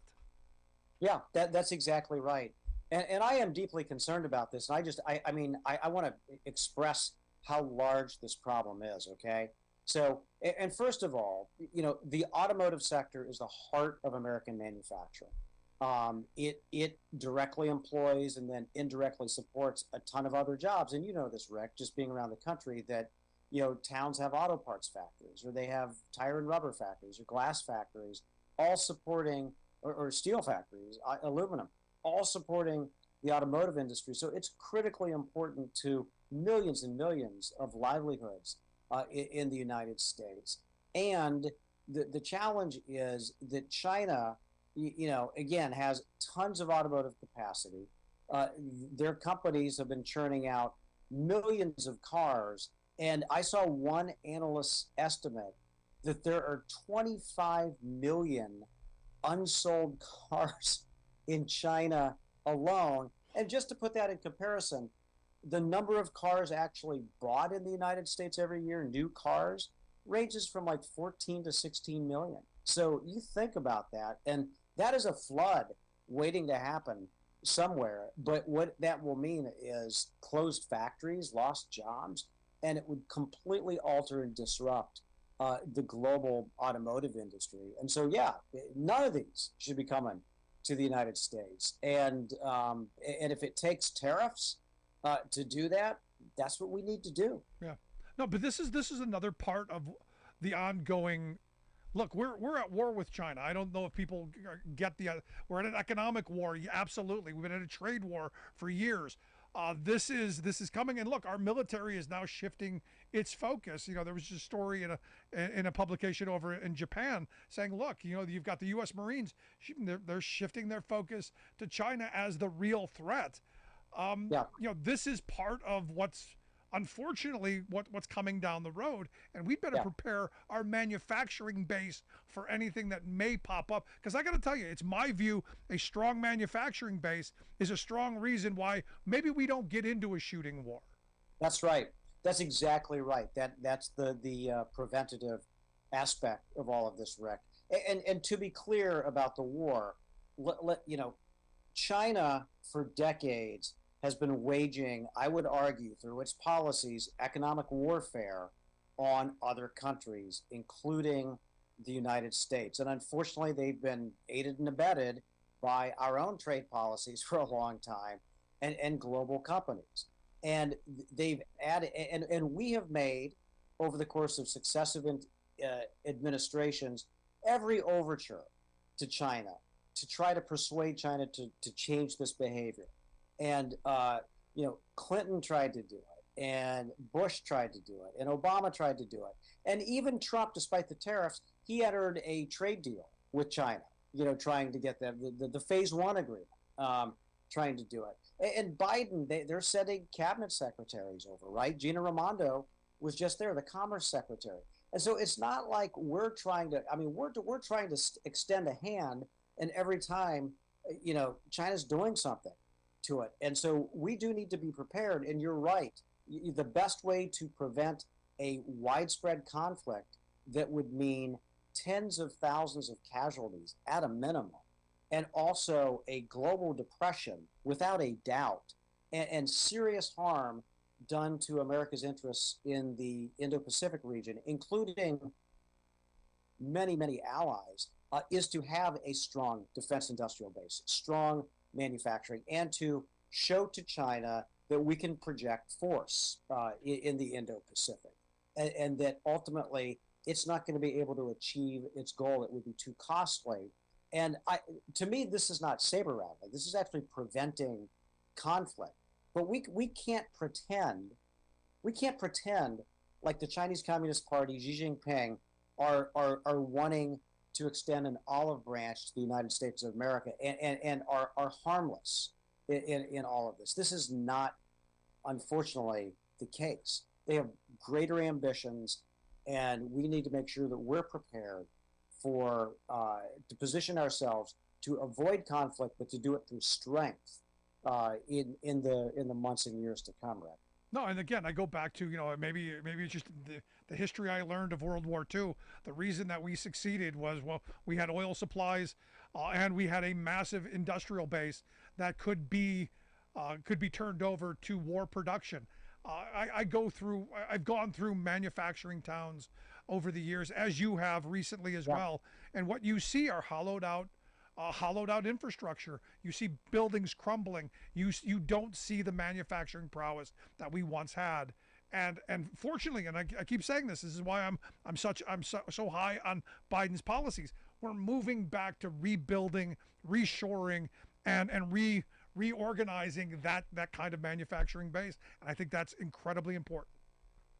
Yeah, that's exactly right. And I am deeply concerned about this. And I want to express how large this problem is. Okay. So, and first of all, the automotive sector is the heart of American manufacturing. It directly employs and then indirectly supports a ton of other jobs. And this, Rick, just being around the country, that, towns have auto parts factories, or they have tire and rubber factories, or glass factories, all supporting, or steel factories, aluminum, all supporting the automotive industry. So it's critically important to millions and millions of livelihoods in the United States. And the challenge is that China, again, has tons of automotive capacity. Their companies have been churning out millions of cars. And I saw one analyst's estimate that there are 25 million unsold cars in China alone. And just to put that in comparison, the number of cars actually bought in the United States every year, new cars, ranges from like 14 to 16 million. So you think about that, and that is a flood waiting to happen somewhere. But what that will mean is closed factories, lost jobs, and it would completely alter and disrupt the global automotive industry. And so, none of these should be coming to the United States. And if it takes tariffs to do that, that's what we need to do. Yeah. No, but this is another part of the ongoing. Look, we're at war with China. I don't know if people get we're in an economic war. Yeah, absolutely. We've been in a trade war for years. This is coming, and look, our military is now shifting its focus. There was a story in a publication over in Japan saying, look, you've got the U.S. Marines. They're shifting their focus to China as the real threat. This is part of what's unfortunately what's coming down the road, and we'd better prepare our manufacturing base for anything that may pop up, because I got to tell you, it's my view, a strong manufacturing base is a strong reason why maybe we don't get into a shooting war. That's right. That's exactly right. That's the preventative aspect of all of this, Rick. And to be clear about the war, China for decades has been waging, I would argue, through its policies, economic warfare on other countries, including the United States. And unfortunately, they've been aided and abetted by our own trade policies for a long time and global companies. And they've added, and we have made, over the course of successive administrations, every overture to China to try to persuade China to change this behavior. And, Clinton tried to do it. and Bush tried to do it, and Obama tried to do it. And even Trump, despite the tariffs, he entered a trade deal with China, trying to get the phase one agreement, trying to do it. And Biden, they're sending cabinet secretaries over, right? Gina Raimondo was just there, the commerce secretary. And so it's not like we're trying to, we're trying to extend a hand, and every time, China's doing something to it. And so we do need to be prepared. And you're right. The best way to prevent a widespread conflict that would mean tens of thousands of casualties at a minimum, and also a global depression without a doubt, and serious harm done to America's interests in the Indo-Pacific region, including many, many allies, is to have a strong defense industrial base, strong manufacturing, and to show to China that we can project force in the Indo-Pacific, and that ultimately it's not going to be able to achieve its goal. It would be too costly. And to me, this is not saber rattling. This is actually preventing conflict. But we can't pretend. We can't pretend like the Chinese Communist Party, Xi Jinping, are wanting to extend an olive branch to the United States of America and are harmless in all of this. This is not, unfortunately, the case. They have greater ambitions, and we need to make sure that we're prepared for to position ourselves to avoid conflict, but to do it through strength in the months and years to come, Rick. No, and again, I go back to, maybe it's just the history I learned of World War II. The reason that we succeeded was, well, we had oil supplies and we had a massive industrial base that could be turned over to war production. I've gone through manufacturing towns over the years, as you have recently as well, and what you see are hollowed out infrastructure. You see buildings crumbling. You don't see the manufacturing prowess that we once had. And fortunately, and I keep saying this is why I'm so high on Biden's policies. We're moving back to rebuilding, reshoring, and reorganizing that kind of manufacturing base. And I think that's incredibly important.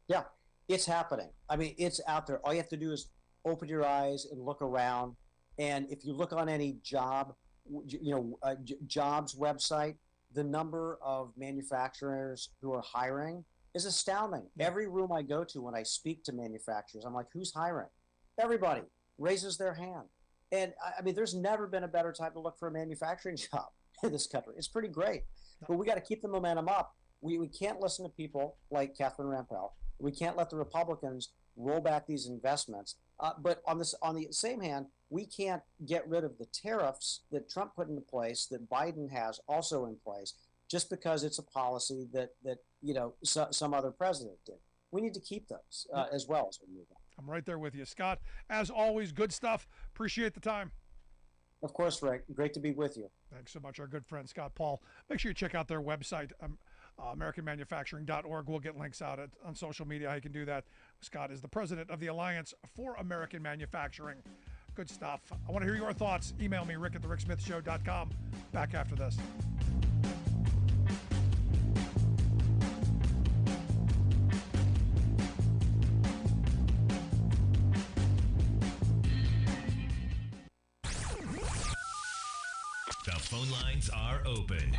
Yeah, it's happening. It's out there. All you have to do is open your eyes and look around. And if you look on any jobs website, the number of manufacturers who are hiring is astounding. Yeah. Every room I go to when I speak to manufacturers, I'm like, who's hiring? Everybody raises their hand. And there's never been a better time to look for a manufacturing job in this country. It's pretty great. But we got to keep the momentum up. We can't listen to people like Catherine Rampell. We can't let the Republicans roll back these investments. But on the same hand, we can't get rid of the tariffs that Trump put into place, that Biden has also in place, just because it's a policy that some other president did. We need to keep those as well as we move on. I'm right there with you, Scott. As always, good stuff. Appreciate the time. Of course, Rick. Great to be with you. Thanks so much, our good friend Scott Paul. Make sure you check out their website, AmericanManufacturing.org. We'll get links out on social media how you can do that. Scott is the president of the Alliance for American Manufacturing. Good stuff. I want to hear your thoughts. Email me, rick@thericksmithshow.com. Back after this. The phone lines are open.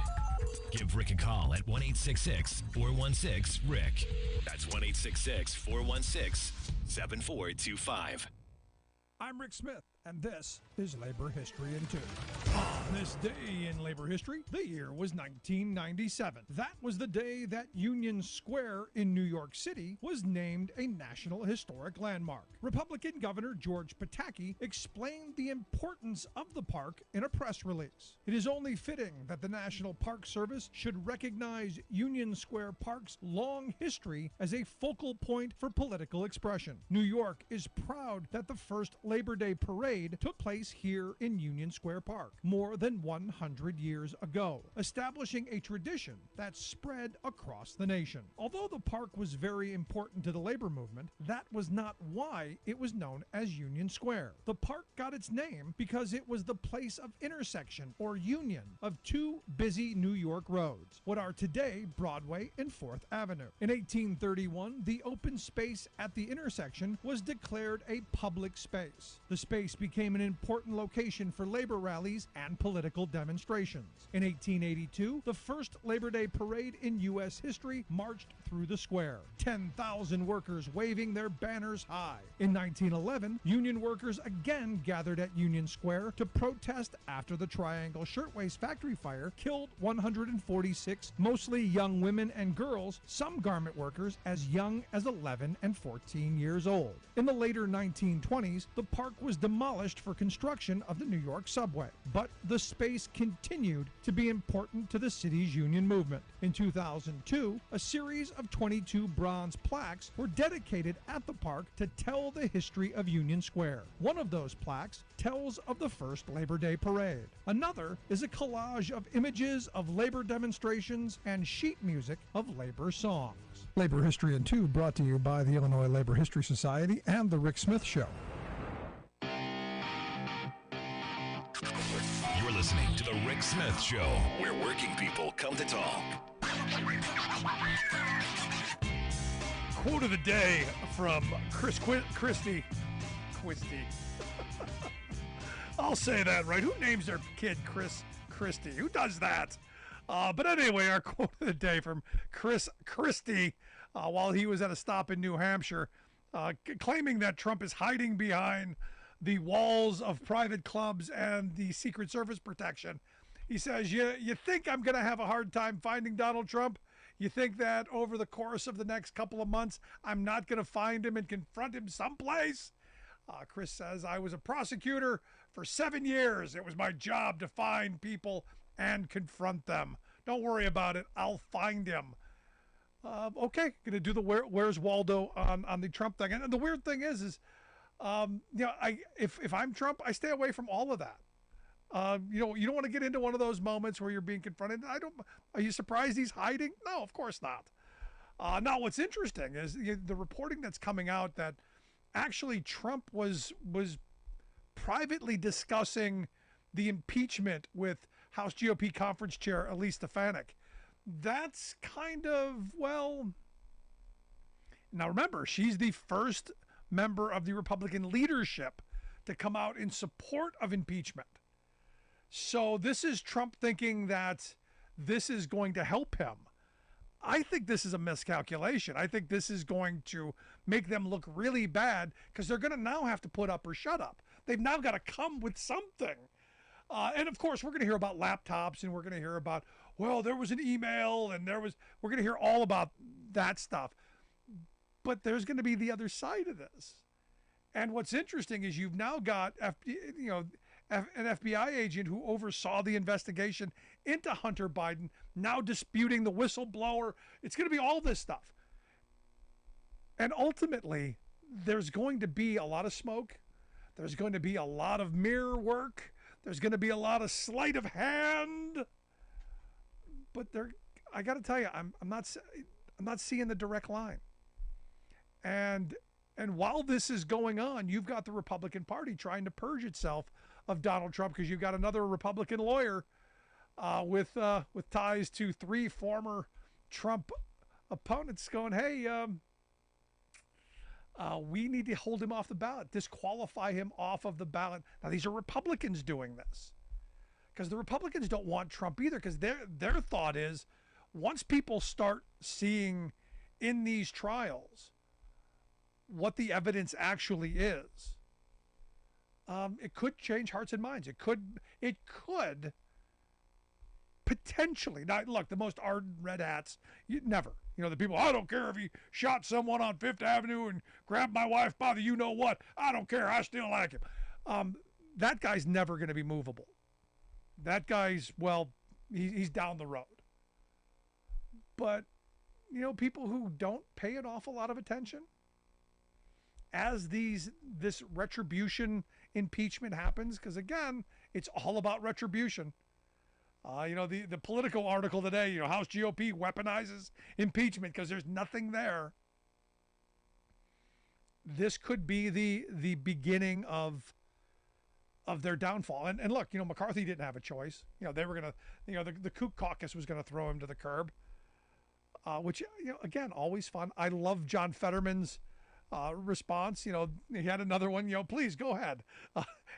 Give Rick a call at 1-866-416-RICK. That's 1-866-416-7425. I'm Rick Smith, and this is Labor History in 2. On this day in labor history, the year was 1997. That was the day that Union Square in New York City was named a National Historic Landmark. Republican Governor George Pataki explained the importance of the park in a press release. It is only fitting that the National Park Service should recognize Union Square Park's long history as a focal point for political expression. New York is proud that the first Labor Day parade took place here in Union Square Park. more than 100 years ago, establishing a tradition that spread across the nation. Although the park was very important to the labor movement, that was not why it was known as Union Square. The park got its name because it was the place of intersection or union of two busy New York roads, what are today Broadway and 4th Avenue. In 1831, the open space at the intersection was declared a public space. The space became an important location for labor rallies and political demonstrations. In 1882, the first Labor Day parade in U.S. history marched through the square, 10,000 workers waving their banners high. In 1911, union workers again gathered at Union Square to protest after the Triangle Shirtwaist Factory fire killed 146, mostly young women and girls, some garment workers as young as 11 and 14 years old. In the later 1920s, the park was demolished for construction of the New York subway, but the space continued to be important to the city's union movement. In 2002, a series of 22 bronze plaques were dedicated at the park to tell the history of Union Square. One of those plaques tells of the first Labor Day parade. Another is a collage of images of labor demonstrations and sheet music of labor songs. Labor History in 2 brought to you by the Illinois Labor History Society and The Rick Smith Show. You're listening to The Rick Smith Show, where working people come to talk. Quote of the day from Christie. I'll say that right. Who names their kid Christie? Who does that? But anyway, our quote of the day from Christie while he was at a stop in New Hampshire, claiming that Trump is hiding behind the walls of private clubs and the Secret Service protection. He says, you think I'm going to have a hard time finding Donald Trump? You think that over the course of the next couple of months, I'm not going to find him and confront him someplace? Chris says, I was a prosecutor for 7 years. It was my job to find people and confront them. Don't worry about it. I'll find him. Okay, going to do the Where's Waldo on the Trump thing. And the weird thing is if I'm Trump, I stay away from all of that. You don't want to get into one of those moments where you're being confronted. Are you surprised he's hiding? No, of course not. Now, what's interesting is the reporting that's coming out that actually Trump was privately discussing the impeachment with House GOP Conference Chair Elise Stefanik. That's kind of, now remember, she's the first member of the Republican leadership to come out in support of impeachment. So this is Trump thinking that this is going to help him. I think this is a miscalculation. I think this is going to make them look really bad because they're going to now have to put up or shut up. They've now got to come with something. And of course, we're going to hear about laptops and we're going to hear about, there was an email and we're going to hear all about that stuff. But there's going to be the other side of this. And what's interesting is you've now got an FBI agent who oversaw the investigation into Hunter Biden, now disputing the whistleblower. It's going to be all this stuff. And ultimately, there's going to be a lot of smoke. There's going to be a lot of mirror work. There's going to be a lot of sleight of hand. But I got to tell you, I'm not seeing the direct line. And while this is going on, you've got the Republican Party trying to purge itself of Donald Trump because you've got another Republican lawyer with ties to 3 former Trump opponents going, hey, we need to hold him off the ballot, disqualify him off of the ballot. Now, these are Republicans doing this because the Republicans don't want Trump either because their thought is once people start seeing in these trials what the evidence actually is, it could change hearts and minds. It could potentially. Now, look, the most ardent red hats, never. The people, I don't care if he shot someone on Fifth Avenue and grabbed my wife by the you-know-what. I don't care. I still like him. That guy's never going to be movable. That guy's, he's down the road. But, people who don't pay an awful lot of attention, as this retribution impeachment happens, because, again, it's all about retribution. The Politico article today, House GOP weaponizes impeachment because there's nothing there. This could be the beginning of their downfall. And look, McCarthy didn't have a choice. They were going to, the Koch caucus was going to throw him to the curb, which, again, always fun. I love John Fetterman's response. He had another one, please go ahead.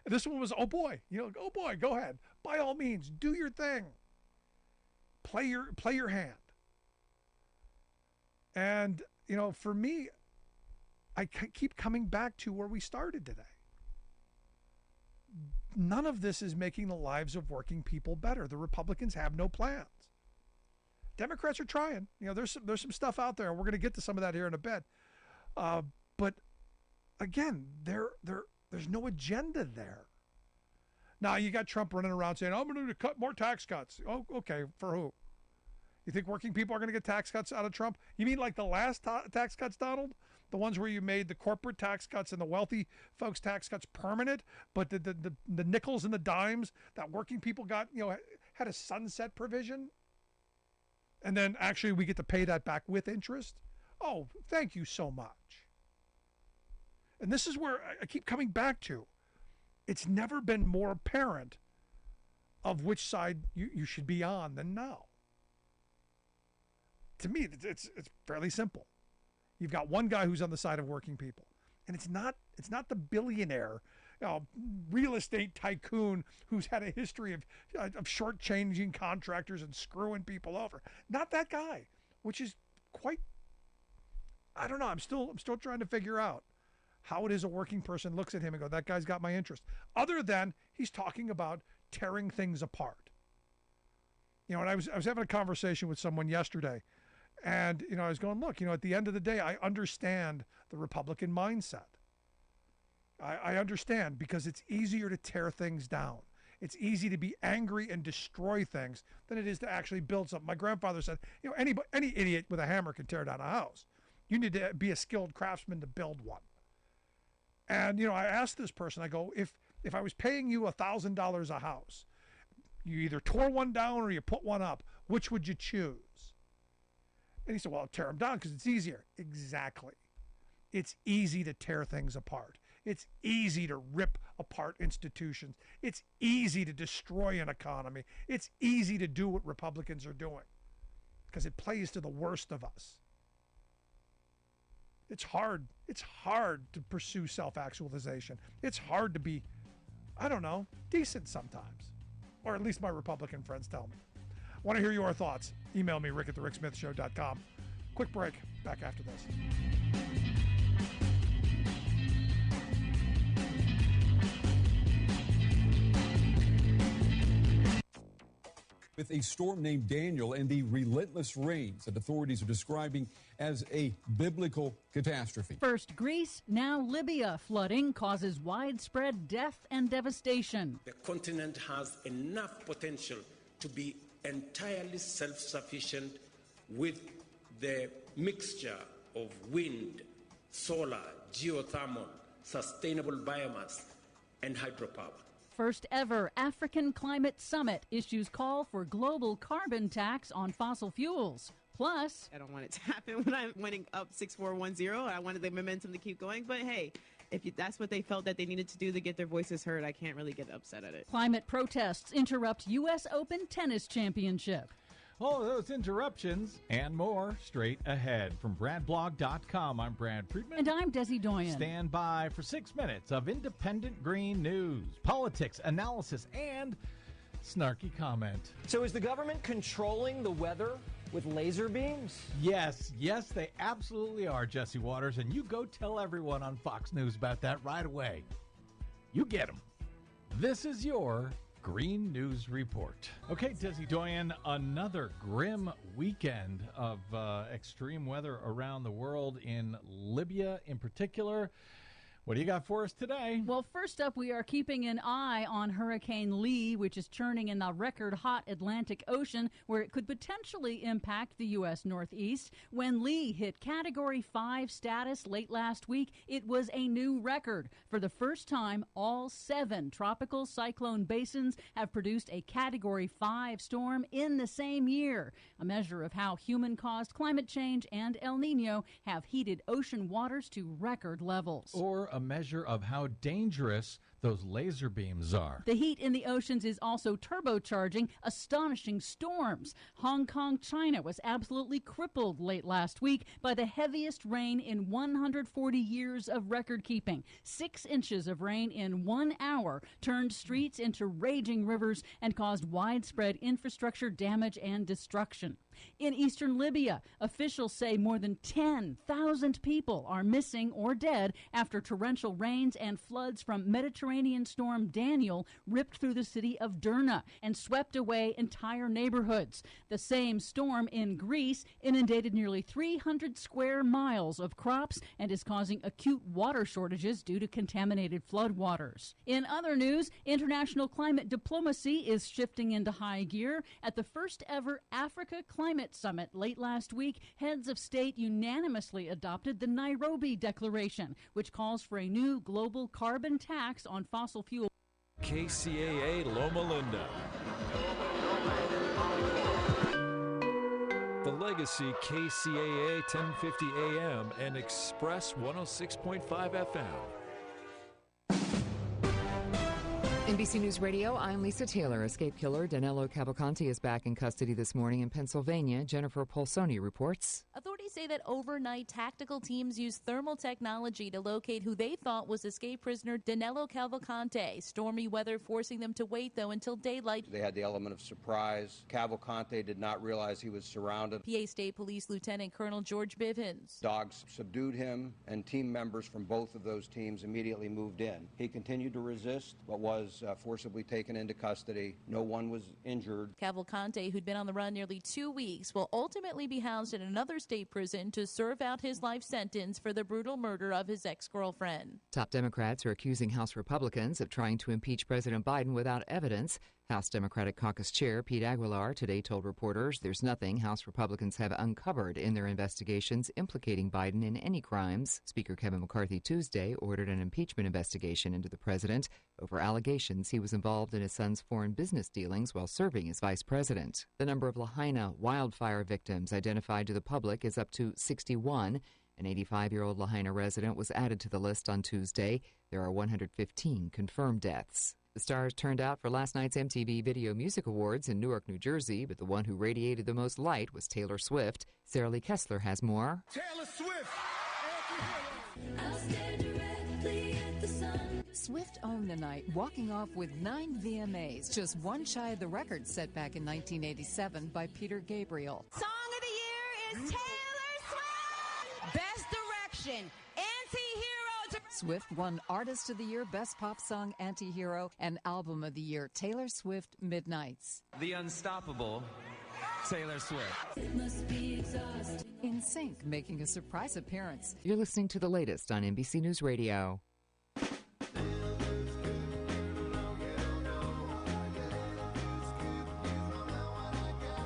This one was, oh boy, go ahead. By all means, do your thing. Play your hand. And, for me, I keep coming back to where we started today. None of this is making the lives of working people better. The Republicans have no plans. Democrats are trying. There's some stuff out there, and we're going to get to some of that here in a bit. But again, there's no agenda there. Now you got Trump running around saying, "I'm going to cut more tax cuts." Oh, okay, for who? You think working people are going to get tax cuts out of Trump? You mean like the last tax cuts, Donald? The ones where you made the corporate tax cuts and the wealthy folks' tax cuts permanent, but the nickels and the dimes that working people got, had a sunset provision, and then actually we get to pay that back with interest. Oh, thank you so much. And this is where I keep coming back to. It's never been more apparent of which side you should be on than now. To me, it's fairly simple. You've got one guy who's on the side of working people, and it's not the billionaire, real estate tycoon who's had a history of shortchanging contractors and screwing people over. Not that guy, which is quite. I don't know. I'm still trying to figure out how it is a working person looks at him and go, that guy's got my interest. Other than he's talking about tearing things apart. And I was having a conversation with someone yesterday, and I was going, look, at the end of the day, I understand the Republican mindset. I understand, because it's easier to tear things down. It's easy to be angry and destroy things than it is to actually build something. My grandfather said, any idiot with a hammer can tear down a house. You need to be a skilled craftsman to build one. And, I asked this person, I go, if I was paying you $1,000 a house, you either tore one down or you put one up, which would you choose? And he said, well, tear them down because it's easier. Exactly. It's easy to tear things apart. It's easy to rip apart institutions. It's easy to destroy an economy. It's easy to do what Republicans are doing because it plays to the worst of us. It's hard. It's hard to pursue self-actualization. It's hard to be, decent sometimes. Or at least my Republican friends tell me. Want to hear your thoughts? Email me, rick@thericksmithshow.com. Quick break. Back after this. With a storm named Daniel and the relentless rains that authorities are describing as a biblical catastrophe. First Greece, now Libya. Flooding causes widespread death and devastation. The continent has enough potential to be entirely self-sufficient with the mixture of wind, solar, geothermal, sustainable biomass, and hydropower. First ever African Climate Summit issues call for global carbon tax on fossil fuels. Plus, I don't want it to happen when I'm winning up 6-4-1-0. I wanted the momentum to keep going. But hey, that's what they felt that they needed to do to get their voices heard, I can't really get upset at it. Climate protests interrupt U.S. Open Tennis Championship. All of those interruptions and more straight ahead. From BradBlog.com, I'm Brad Friedman. And I'm Desi Doyen. Stand by for 6 minutes of independent green news, politics, analysis, and snarky comment. So is the government controlling the weather with laser beams? Yes, they absolutely are, Jesse Waters. And you go tell everyone on Fox News about that right away. You get them. This is your Green News Report. Okay, Desi Doyen, another grim weekend of extreme weather around the world, in Libya in particular. What do you got for us today? Well, first up, we are keeping an eye on Hurricane Lee, which is churning in the record hot Atlantic Ocean, where it could potentially impact the U.S. Northeast. When Lee hit Category 5 status late last week, it was a new record. For the first time, all 7 tropical cyclone basins have produced a Category 5 storm in the same year, a measure of how human-caused climate change and El Nino have heated ocean waters to record levels. Or a measure of how dangerous those laser beams are. The heat in the oceans is also turbocharging astonishing storms. Hong Kong, China was absolutely crippled late last week by the heaviest rain in 140 years of record keeping. 6 inches of rain in 1 hour turned streets into raging rivers and caused widespread infrastructure damage and destruction. In eastern Libya, officials say more than 10,000 people are missing or dead after torrential rains and floods from Mediterranean storm Daniel ripped through the city of Derna and swept away entire neighborhoods. The same storm in Greece inundated nearly 300 square miles of crops and is causing acute water shortages due to contaminated floodwaters. In other news, international climate diplomacy is shifting into high gear. At the first ever Africa Climate Summit late last week, heads of state unanimously adopted the Nairobi Declaration, which calls for a new global carbon tax on fossil fuel. KCAA Loma Linda. The Legacy KCAA 1050 AM and Express 106.5 FM. NBC News Radio, I'm Lisa Taylor. Escape killer Danilo Cavalcanti is back in custody this morning in Pennsylvania. Jennifer Polsoni reports. Authorities say that overnight tactical teams used thermal technology to locate who they thought was escape prisoner Danilo Cavalcanti. Stormy weather forcing them to wait, though, until daylight. They had the element of surprise. Cavalcanti did not realize he was surrounded. PA State Police Lieutenant Colonel George Bivens. Dogs subdued him, and team members from both of those teams immediately moved in. He continued to resist, but was forcibly taken into custody. No one was injured. Cavalcanti, who'd been on the run nearly 2 weeks, will ultimately be housed in another state prison to serve out his life sentence for the brutal murder of his ex-girlfriend. Top Democrats are accusing House Republicans of trying to impeach President Biden without evidence. House Democratic Caucus Chair Pete Aguilar today told reporters there's nothing House Republicans have uncovered in their investigations implicating Biden in any crimes. Speaker Kevin McCarthy Tuesday ordered an impeachment investigation into the president over allegations he was involved in his son's foreign business dealings while serving as vice president. The number of Lahaina wildfire victims identified to the public is up to 61. An 85-year-old Lahaina resident was added to the list on Tuesday. There are 115 confirmed deaths. The stars turned out for last night's MTV Video Music Awards in Newark, New Jersey, but the one who radiated the most light was Taylor Swift. Sarah Lee Kessler has more. Taylor Swift! I'll stare directly at the sun. Swift owned the night, walking off with 9 VMAs, just one shy of the record set back in 1987 by Peter Gabriel. Song of the year is Taylor Swift! Best Direction, Anti-Hero. Swift won Artist of the Year, Best Pop Song, Anti-Hero, and Album of the Year, Taylor Swift Midnights. The unstoppable Taylor Swift. It must be exhausting. In Sync, making a surprise appearance. You're listening to the latest on NBC News Radio.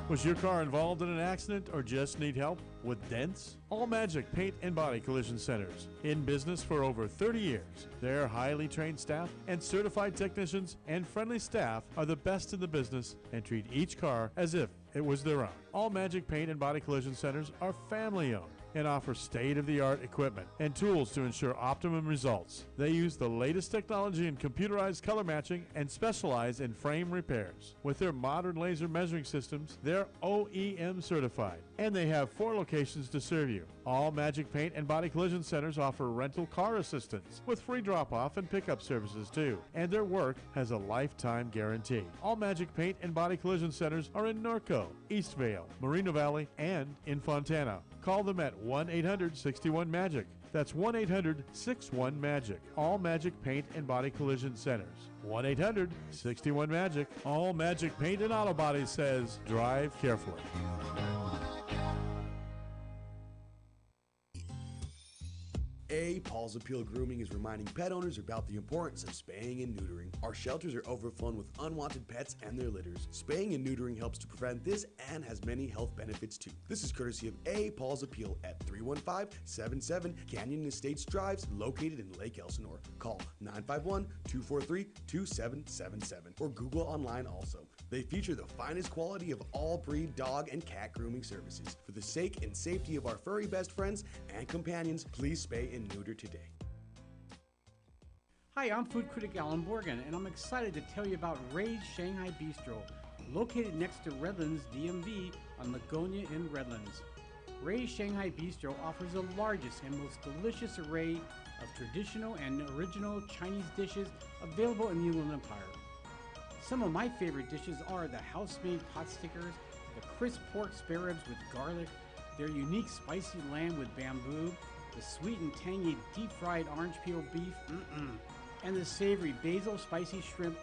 Was your car involved in an accident or just need help with dents? All Magic Paint and Body Collision Centers. In business for over 30 years. Their highly trained staff and certified technicians and friendly staff are the best in the business and treat each car as if it was their own. All Magic Paint and Body Collision Centers are family owned and offer state-of-the-art equipment and tools to ensure optimum results. They use the latest technology in computerized color matching and specialize in frame repairs. With their modern laser measuring systems, they're OEM certified, and they have 4 locations to serve you. All Magic Paint and Body Collision Centers offer rental car assistance with free drop-off and pickup services too, and their work has a lifetime guarantee. All Magic Paint and Body Collision Centers are in Norco, Eastvale, Moreno Valley, and in Fontana. Call them at 1-800-61-MAGIC. That's 1-800-61-MAGIC. All Magic Paint and Body Collision Centers. 1-800-61-MAGIC. All Magic Paint and Auto Body says, drive carefully. A. Paul Paws Appeal Grooming is reminding pet owners about the importance of spaying and neutering. Our shelters are overflowing with unwanted pets and their litters. Spaying and neutering helps to prevent this and has many health benefits too. This is courtesy of A Paws Appeal at 315-77 Canyon Estates Drive, located in Lake Elsinore. Call 951-243-2777 or Google online also. They feature the finest quality of all breed dog and cat grooming services. For the sake and safety of our furry best friends and companions, please spay and neuter today. Hi, I'm food critic Alan Borgen, and I'm excited to tell you about Ray's Shanghai Bistro, located next to Redlands DMV on Lagonia in Redlands. Ray's Shanghai Bistro offers the largest and most delicious array of traditional and original Chinese dishes available in the Inland Empire. Some of my favorite dishes are the house-made pot stickers, the crisp pork spare ribs with garlic, their unique spicy lamb with bamboo, the sweet and tangy deep-fried orange peel beef, and the savory basil spicy shrimp